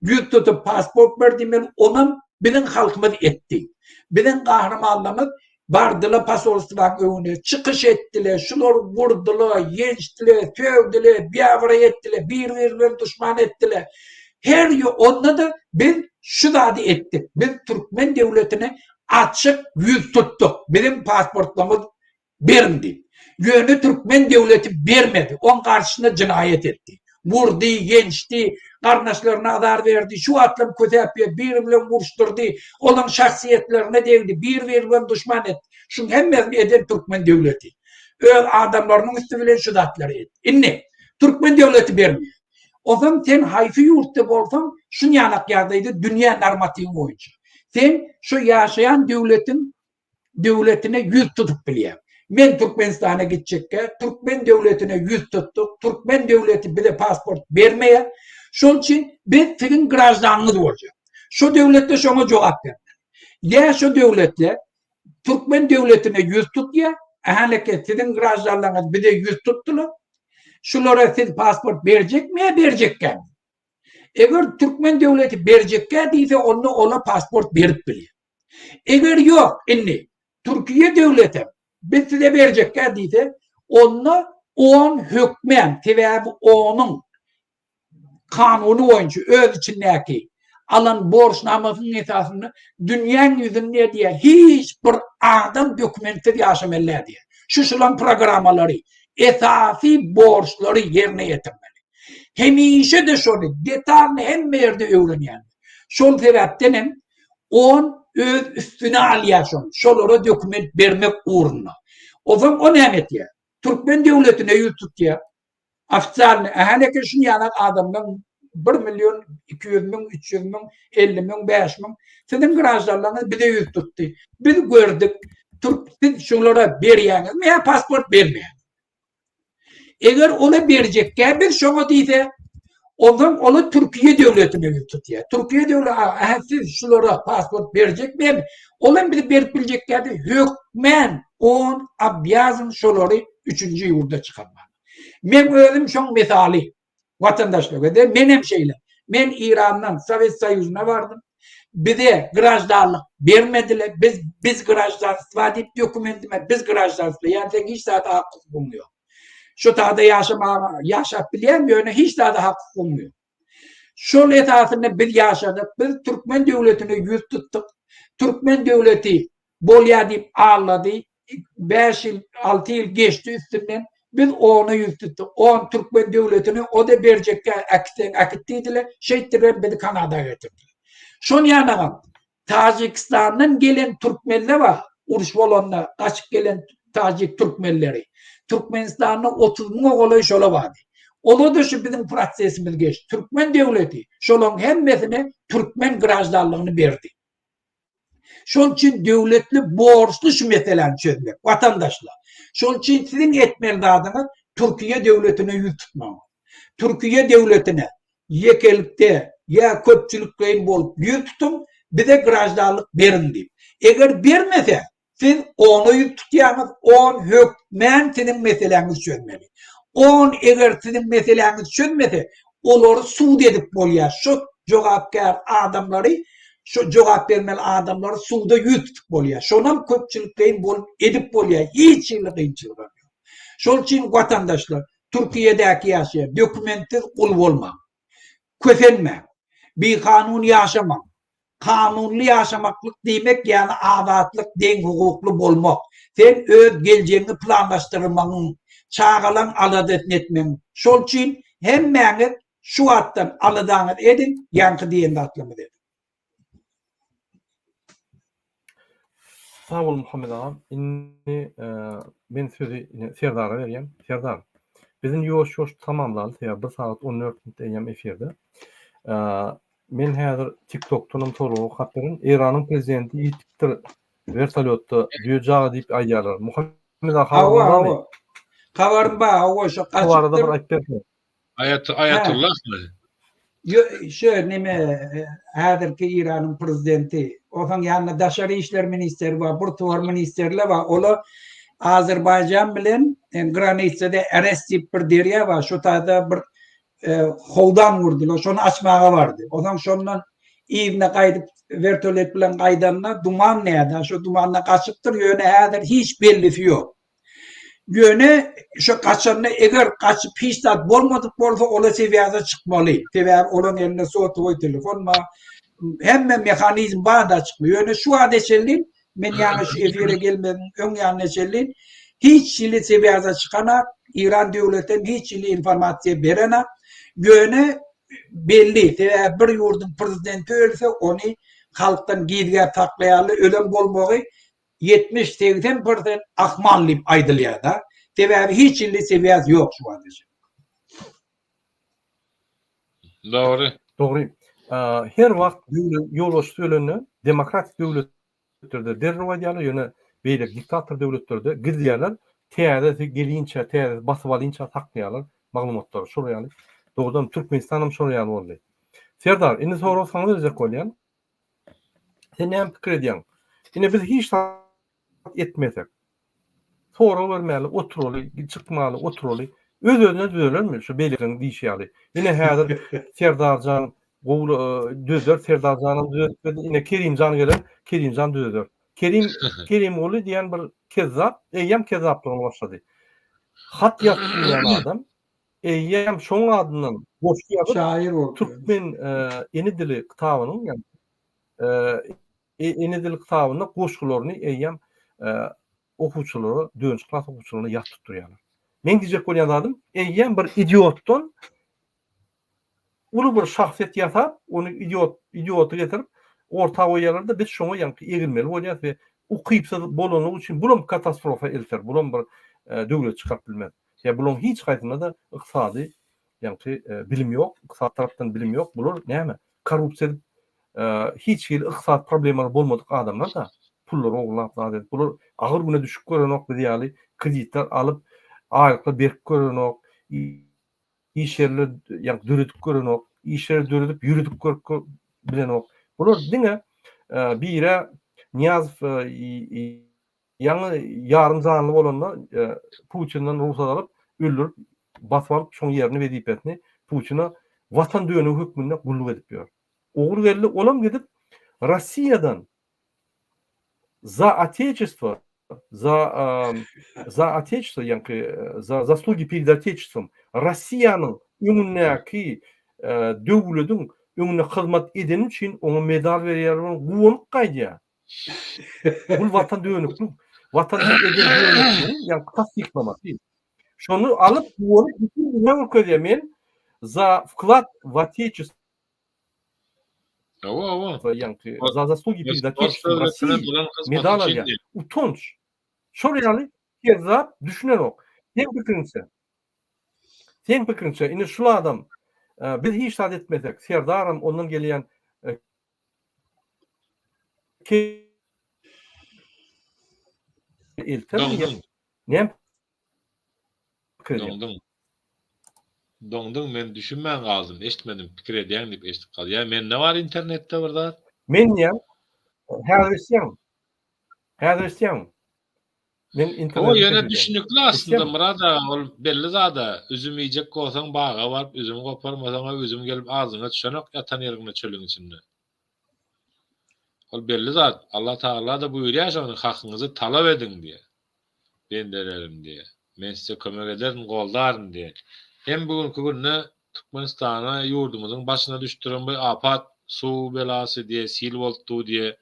yüz tutup pasport verdiğimiz onun bizim halkımız etti. Bizim kahramanlarımız Bardılar pasolstvan öwüne çıkış ettiler, şular vurdular, yençtiler, tövdüler, biavra ettiler, bir düşman ettiler. Her onda da biz şu dadi ettik. Biz Türkmen devletine açık yüz tuttuk. Bizim pasportlarımız vermedi. Yönü Türkmen devleti vermedi. Onun karşısında cinayet etti. Vurdu, yençti, kardeşlerine azar verdi, şu atlam kötepiye bir bilen vuruşturdu, olan şahsiyetlerine devdi, bir bilen düşman etti. Şunu hemen eden Türkmen devleti. Öyle adamlarının üstü bilen şu datları etti. İnne, Türkmen devleti vermiyor. O zaman sen hayfi yurtta bolsan, şun yanak yardaydı dünya normativi boyunca. Sen şu yaşayan devletine yüz tutup biliyor. Men Türkmenistan'a gidecekken Türkmen devletine yüz tuttuk. Türkmen devleti bize pasport vermeye. Şunun için biz sizin grajdanınız olacak. Şu devlette şuna cevap ver. Ya şu devletle Türkmen devletine yüz tut ya, ahalike sizin grajdanlarınız bize yüz tuttular. Şulara siz pasport verecek mi ya verecekken? Eğer Türkmen devleti verecekken değilse ona pasport verip biliyor. Eğer yok, Türkiye devleti biz size verecekler deyse, on hükmen, sebebi onun kanunu boyunca öz içindeki alan borçnamasının esasını dünyanın yüzünde diye hiçbir adam dokümensiz yaşamalılar diye. Şulan programaları, esasi borçları yerine getirmeli. Hemişe de şunu detaylı hem yerde öğreniyor. Şol sebepten on öz üstüne alıyorsun. Şolara doküment vermek uğruna. O zaman o ne ya? Türkmen devletine yüz tut ya. Afsalını, ahaleke şunu yanak adamdan 1 milyon 200 bin, 300 bin, 50 bin, 5 bin. Sizin grajlarlarınız bir de yüz tuttu. Biz gördük. Siz şunlara veriyorsunuz. Veya pasport vermeyin. Eğer ona verecekken bir şuna deyse, o zaman onu Türkiye devletine yüz tutuyor. Türkiye devleti siz şulara pasport verecek mi? Olan bir verip bilecekler de hükmen on abiyazın şuları 3. yurda çıkarmak. Ben özüm şun misali vatandaşlığa de benim şeyler. Ben İran'dan Sovyet Soyuzu'na vardım. Bize grajdarlık vermediler. Biz grajdarlık vadip dokümentime biz grajdarlık yani tek hiç daha hakkı bulmuyor. Şu tahada yaşap bilen yöne hiç daha hakkı bulmuyor. Şol esasında biz yaşadık. Biz Türkmen devletine yüz tuttuk. Türkmen devleti bolya deyip ağladı. 5 yıl, 6 yıl geçti üstünden. Biz ona yüz tuttuk. On Türkmen devletini o da verecekler akittiydiler. Şehittiler beni Kanada'ya getirdiler. Şun yanına Tacikistan'dan gelen Türkmenler var. Uruş olanlar, kaçıp gelen Tacik Türkmenleri. Türkmenistan'da 30 bin oğlu şöyle vardı. Onu da şu bizim prosesimiz geçti. Türkmen devleti şolun hemmesine Türkmen grajdarlığını verdi. Şunun için devletli borçlu şu meseleni çözmek, vatandaşlar. Şunun için sizin etmeli adına Türkiye devletine yüz tutmamak. Türkiye devletine yekelikte ya köpçülükleyin bolup yüz tutun, bize grajdarlık verin deyip. Eğer vermese, siz onu yüz tutuyorsunuz, on hükmen sizin meseleniz çözmeli. On eğer sizin meseleniz çözmese, onları suud edip boluyor. Şu cevapkar adamları, şu cevap vermeli adamları suuda yüz tutup boluyor. Şundan köpçülükleyin bolup edip boluyor. Hiç kıyınçılık yok. Şunun için vatandaşlar, Türkiye'deki yaşayan, dokumentsiz kul olma, köfenme, bir kanun yaşamak, kanunlu yaşamaklık demek yani azatlık, den hukuklu olmak. Sen öz geleceğini planlaştırmanın, çağılan aladet etmenin. Şol için hemmeniz şu attan aladağınız edin, yankı diyen de atlama edin. Sağ ol Muhammed ağam. Ben sözü Serdar'a vereyim. Serdar, bizim yoş tamamlandı. 1 saat 14 minut eyyam efirde. Men häzir TikTok'tan toruq hatların İran'ın prezidenti yitipdir. Vertolyotda düýjagy diýip aýýarlar. Muhammed ağam. Kavarım ba, o şu Kavarda bir kaçıktır. aýtberdi. Ayatullah mı? Şu neme häzirki İran'ın prezidenti, oňa ýanyna daşary işler ministeri var, Burtuvar ministerler var. Ola Azerbaycan bilen granitsede arrest edip bir derýä var. Şu taýda bir holdan vurdular. Şonu açmağa vardı. O zaman şondan İğne kaydıp vertolet bilen kaydanla duman nerede? Şu dumanla kaçıptır yöne hadir hiç bellisi yok. Yöne şu kaçanına eğer kaçıp hiç tat bolmadık bolsa ola seviyede çıkmalı. Sebebi olan eline soğutu koy telefon ma hemen mekanizm bağda çıkmıyor. Yöne şu adeselin men yani şu efire gelmeden ön yanına selin hiç şili seviyede çıkana İran devletten hiç şili informasyon verene yöne belli. Sebebi bir yurdun prezidenti ölse onu halktan giydiğe taklayalı ölen bolmağı 70-80% akmanlıyım aydılıya Sebebi hiç illi seviyesi yok şu anda. Doğru. Doğru. Her wagt ýol söylenen demokratik döwletlerde derrew edýärler, ýöne beýle diktator döwletlerde gidýärler, täze gelinçe, täze basyp alynça taklaýarlar maglumatlary soraýarlar. Doğrudan Türkmenistanam soraýar boldy. Serdar, indi sorasaňyz berjek bolýan. Sen näme pikir edýäň? Ine biz hiç etmesek. Sonra vermeli, oturuli, çıkmalı, oturuli. Öz-özüne düzelermi? Şu belirgin dişýärdi. Yine häzir Serdarjan, düzer, Serdarjanın düzerdi. Yine Kerimjan gelen, Kerimjan düzer. Kerim oğlu diyen bir kezzap, eyyem kezzaplığına başladı. Hat yazýan adam, eyyem şoň adynyň boşky ýazyp, Şair oldu. Türkmen eni dili kitabynyň, yani eni dili kitabynyň goşgularyny eyyem okuwçylary, döňüş klas okuwçylaryna ýat tutdurýarlar. Men diýjek bolýan adam, eýen bir idiotdan uly bir şahsiýet ýasap, onu idioty getirip orta goýarlar da biz şoňa ýanky egilmeli bolýar we ukypsy bolanyň üçin bulam katastrofa elter, bulam bir döwlet çykaryp bilmez. Ya bulam hiç gaýtynda da ykdysady ýanky bilim ýok, ykdysat tarapdan bilim ýok. Bular näme? Korrupsiýa hiç hil ykdysat problemleri bolmadyk adamlar da pullar oglap adet. Bular agyr güne düşüp görenok diýýärli, kreditler alyp aýlykla berip görenok, iş yerleri ýa döredip görenok, iş yerleri döredip ýürüdip bilenok. Bular diňe bire Niýazow ýaňy ýarym zanly bolanlar Putin'den ruhsat alyp öldürüp basyp alyp şoň ýerini wezipetini Putin'a watan döwleti hökmünde gulluk edip ýör. Ogur belli olam gidip Rossiýadan за отечество, за отечество, за заслуги перед отечеством Россияның öňündäki döwletiň öňüne hyzmat eden üçin ona medal berýärler, guwanyp gaýdýar. Bu watan döwleti, watan eden döwleti, ýa tasdiklemek. Şonu alyp guwanyp bütün dünya ülkelerine men за вклад в отечество, за заслуги перед отечеством России medal alýar. Utanç. Şoňaly kezzap düşünerok. Sen pikirinçe, indi şu adam biz hiç saat etmesek, Serdarym ondan gelýän eltem näme pikir edýär? Doňdyň men düşünmän galdym, eşitmedim, pikir edýän diýip eşitip galdy. Ya men ne var internetde burada? Men ýa häzir men internetde. O ýöne düşünükli aslında Murada, ol belli zada. Üzüm yiyecek bolsaň baga baryp üzüm goparmasaň üzüm gelip ağzyna düşenok ýatan ýerine çölüň içinde. Ol belli zat. Allah Taala da buyurýar şonu hakyňyzy talap edin diýe. Ben derelim diye. Men size kömek ederim, goldarım diye. Hem bugünkü günde Türkmenistan'a yurdumuzun başına düştüren bir afat, su belası diye, sil boldu diye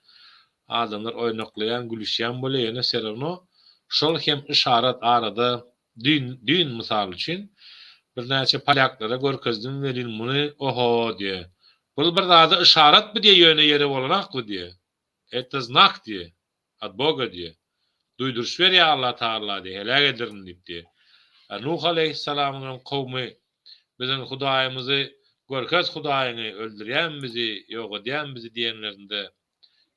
adamlar oynaklayan, gülüşýän bolýan serewno. Şol hem işaret arada dün misal için bir näçe palyaklara görkezdim verin bunu oho diye. Bu bir zada işaret mi diye ýöne ýere bolanakly diye. Это знак diye. От Бога diye. Duyduruş ver ya Allah Teala diye. Helak ederin diye. Nuh aleyhisselamın kavmi bizim Hudaýymyzy görkez Hudaýyny öldürýän bizi, ýok edýän bizi diýenlerinde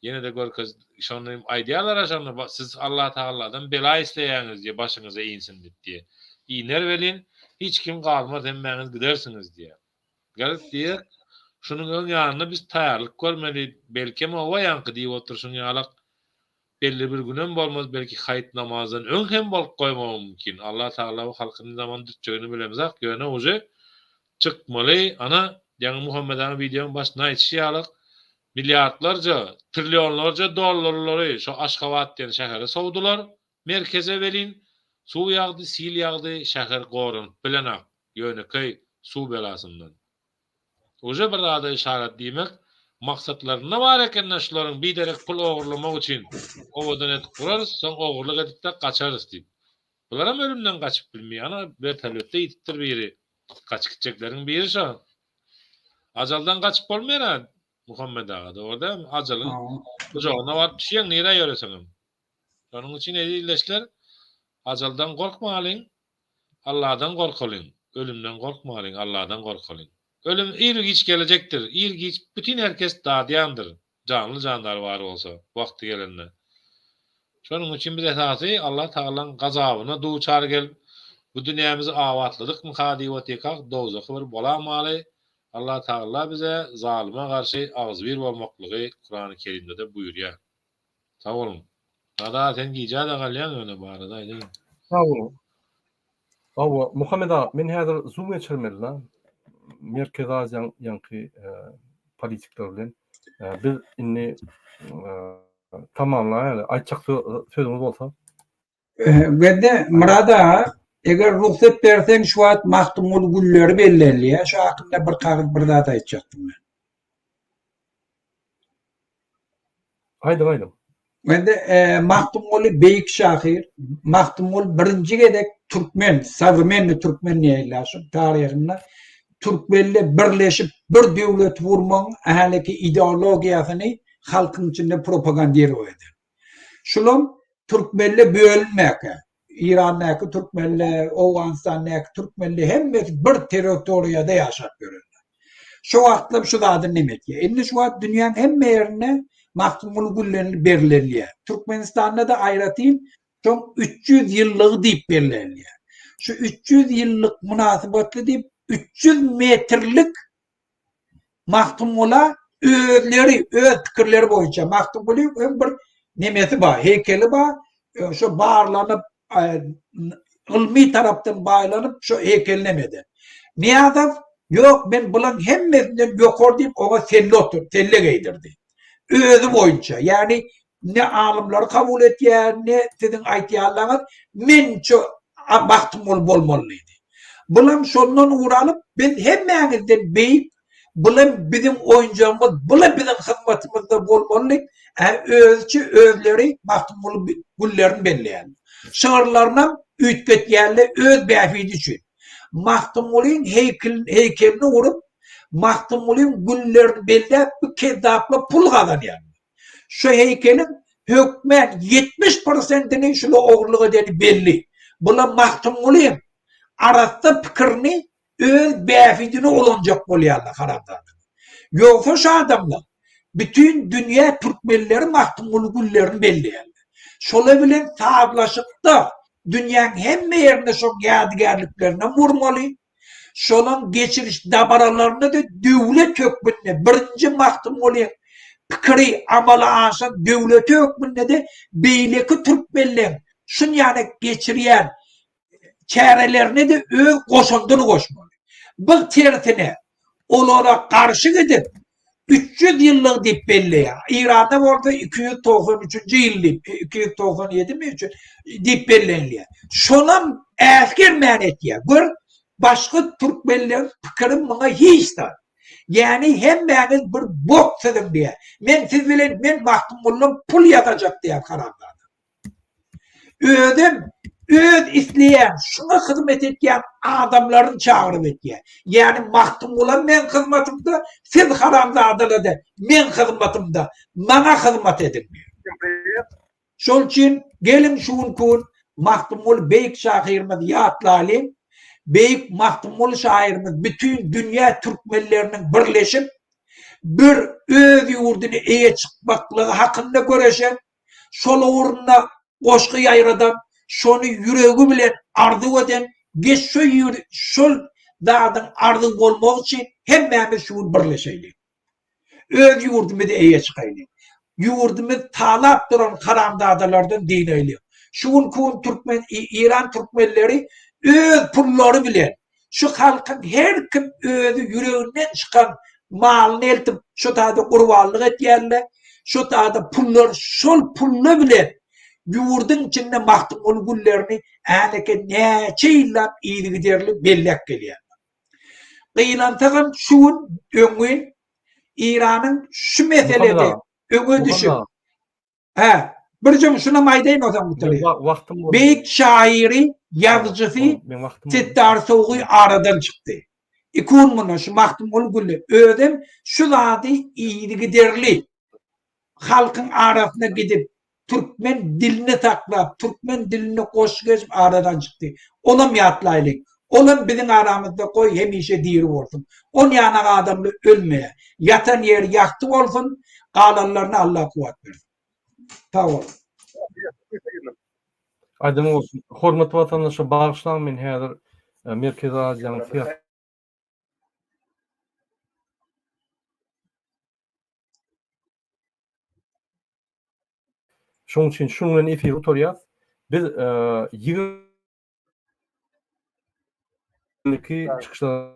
ýene de görkez şonu aýdýarlar aşany siz Allah Teala'dan bela isleýäňiz diye başyňyza iňsin diye. İner welin hiç kim galmaz hemmäňiz gidersiniz diye. Gelip diye şunun öň ýanyna biz taýarlyk görmeli, belki o ýanky diýip oturşyň ýalak belli bir günem bolmaz, belki haýyt namazdan öň hem bolup goýmagy mümkin. Allah Taala bu halkyny zaman dütçegini bilemizak, ýöne uje çykmaly. Ana ýa-ni Muhammed ana videonun başyna aýtýarlyk. milyardlarca, trilyonlarca dollarları şu Aşgabat diyen şähere sowdular. Merkeze welin suw ýagdy, sil ýagdy, şäher gorun bilenak ýönekay suw belasyndan. Oje bir rada işaret diýmek, maksatlaryna bar ekenden şolaryň biderek pul ogurlamak üçin owadan etip durarys, soň ogurlyk edip de kaçarys diýip. Bular hem ölümden kaçıp bilmeýän bertaletde ýitipdir biri. Kaçıp gitjekleriň biri şo. Ajaldan kaçıp bolmaýar Muhammed ağa da orada ajalyň kujogyna baryp düşýän nere ýöreseňem. Şonuň üçin edilleşler ajaldan gorkmalyň, Allahdan gorkalyň. Ölümden gorkmalyň, Allahdan gorkalyň. Ölüm irgiç gelecektir. İrgiç bütün herkes dadyandır. Canlı canlar var olsa vakti gelende. Şonuň üçin biz esasy Allah Taala'nın gazabyna duçar gelip bu dünýämizi awatladyk mı hadi we tekak dowzaky bir bolamaly. Allah Taala bize zalime karşı ağızbir bolmaklygy Kur'an-ı Kerimde de buyurýar. Sağ olun. Nada sen giýja da galýan öne barada aýdyn. Sağ olun. Awa Muhammed ağa, men häzir Zoom geçirmeli lan. Merkez Aziýa ýanky politikler bilen biz inni tamamlaýaly. Aýtjak sözüňiz bolsa. Bende Murada eger ruhsat berseň şu wagt Mahtumul Gülleri bellerliýär. Şu hakynda bir kagyz bir zat aýtjakdym men. Aýdym. Bende Mahtumul Beyik şahyr, Mahtumul birinji gedek Türkmen, savremenli Türkmen ýaşaýan taryhynda Türkmenle birleşip bir döwlet gurmaň ähli ideologiýasyny halkyň içinde propaganda eder. Şolum Türkmenle bölünmäke, İran'daki Türkmenle, Awganistan'daki Türkmenle hemmesi bir territoriýada ýaşap görürler. Şu wagtlar şu zady nemetki. Endi şu wagt dünýäniň hemme ýerine Mahtumul Gülleri berilýär. Türkmenistanda da aýratyn, şoň 300 ýyllygy diýip berilýär. Şu 300 ýyllyk münasibetli diýip 300 metrlik Mahtumula özleri, öz pikirleri boýunça Mahtumul'un hem bir nemesi bar, heykeli bar, şu bağırlanıp, ilmi taraftan bağlanıp şu heykellemedi. Niyazov, yok ben bulan hemmesinden yokor deyip ona selle giydirdi. Özü boyunca, yani ne alimleri kabul etýär, ne sizin aýtýarlaryňyz, men şu Mahtumul bolmalıydı. Bulan şondan uğralıp, ben hemmeňizden beyip, bulan bizim oyuncağımız, bulan bizim hizmetimizde bolmalyk, özleri Mahtumul Güllerini belleýär. Şairlarynam üýtgetýärler öz bäfidi üçin. Mahtumul'un heykelini urup, Mahtumul'un Güllerini belläp bu kezapla pul gazanýar. Şu heykelin hökmen 70%'inin şula ogurlyk edeni belli. Bulan Mahtumul'un arasda pikirini öz bäfidini olanjak bolýarlar haraplar. Yoksa şu adamlar bütün dünya Türkmenleri Mahtumul Güllerini belleýär. Şola bilen taaplaşykda dünýäniň hemme ýerinde şo ýadygarlyklarına vurmaly. Şolan geçiriş dabaralaryna da döwlet hökmünde birinji Mahtumul'un pikiri amala aşan döwlet hökmünde de beýleki Türkmenler şun ýany geçirýän çärelerini de öz goşundyny goşmaly. Bu tertine olara karşı gidip 300 yıllık deyip belleýär. İran'da orada 293. ýyl 297 mi deyip belleýär. Şonam äskir män etýär. Gör başga Türkmenler pikirim maňa hiç da. Yani hemmeňiz bir bok sözüm diýär. Men siz bilen men Mahtumul'dan pul ýatacak diýär kararlarda. Özüm öz isleýän, şuna hyzmet etýän adamlaryny çağırıp etýär. Yani Mahtumul'a men hyzmatimde, siz haramzadalada men hyzmatimde, maňa hyzmat edin. Şol üçin gelin şuň kun Mahtumul Beyik şahyrymy ýatlaly. Beyik Mahtumul şahyrymy bütün dünýä Türkmenleriniň birleşip bir öz ýurduny eýe çykmaklygy hakynda göreşen, şol uğruna goşky ýaýradan şonu yüreği bilen arzu eden, geç şol dağdan arzu bolmak için hemmemiz şunu birleşeýlik. Öz yurdumyzy eýe çykaýlyk. Yurdumyz talap duran haram dağdalardan diýeýlik. Şuň kun Türkmen, İran Türkmenleri öz pullary bilen şu halkyň her kim özü yüreğinden çykan malını eltip şu taada kurbanlık etýärler. Şu taada pullar, şol pulla bile yurdun içinde Mahtumul güllerini aneke näçe ýyllar iyiligi derli bellek gelýär. Gıylantagam şuun öňü İran'ın şu meselede öňe düşüp birjim şuna maýdaýyn odam mutlary. Wagtym Beýik şairi, ýazgyjy Settar Soğuy aradan çykdy. İkun muna şu Mahtumul Gülle ödem şu zady iyiligi derli. Halkın arasına gidip Türkmen dilini saklap, Türkmen dilini koşup aradan çıktı. Ona ýatlaýlyk. Olan bizim aramızda koy hemişe diri olsun. On yana adamlı ölmeye. Yatan yer yaktı olsun. Kalanlarına Allah kuvvet versin. Tamam. Aydın olsun. Hormatly vatandaşa bağışlan men häzir Merkez Aziýanyň siyasat şoň üçin şunu bilen efir oturýar. Biz 20 çıkışlar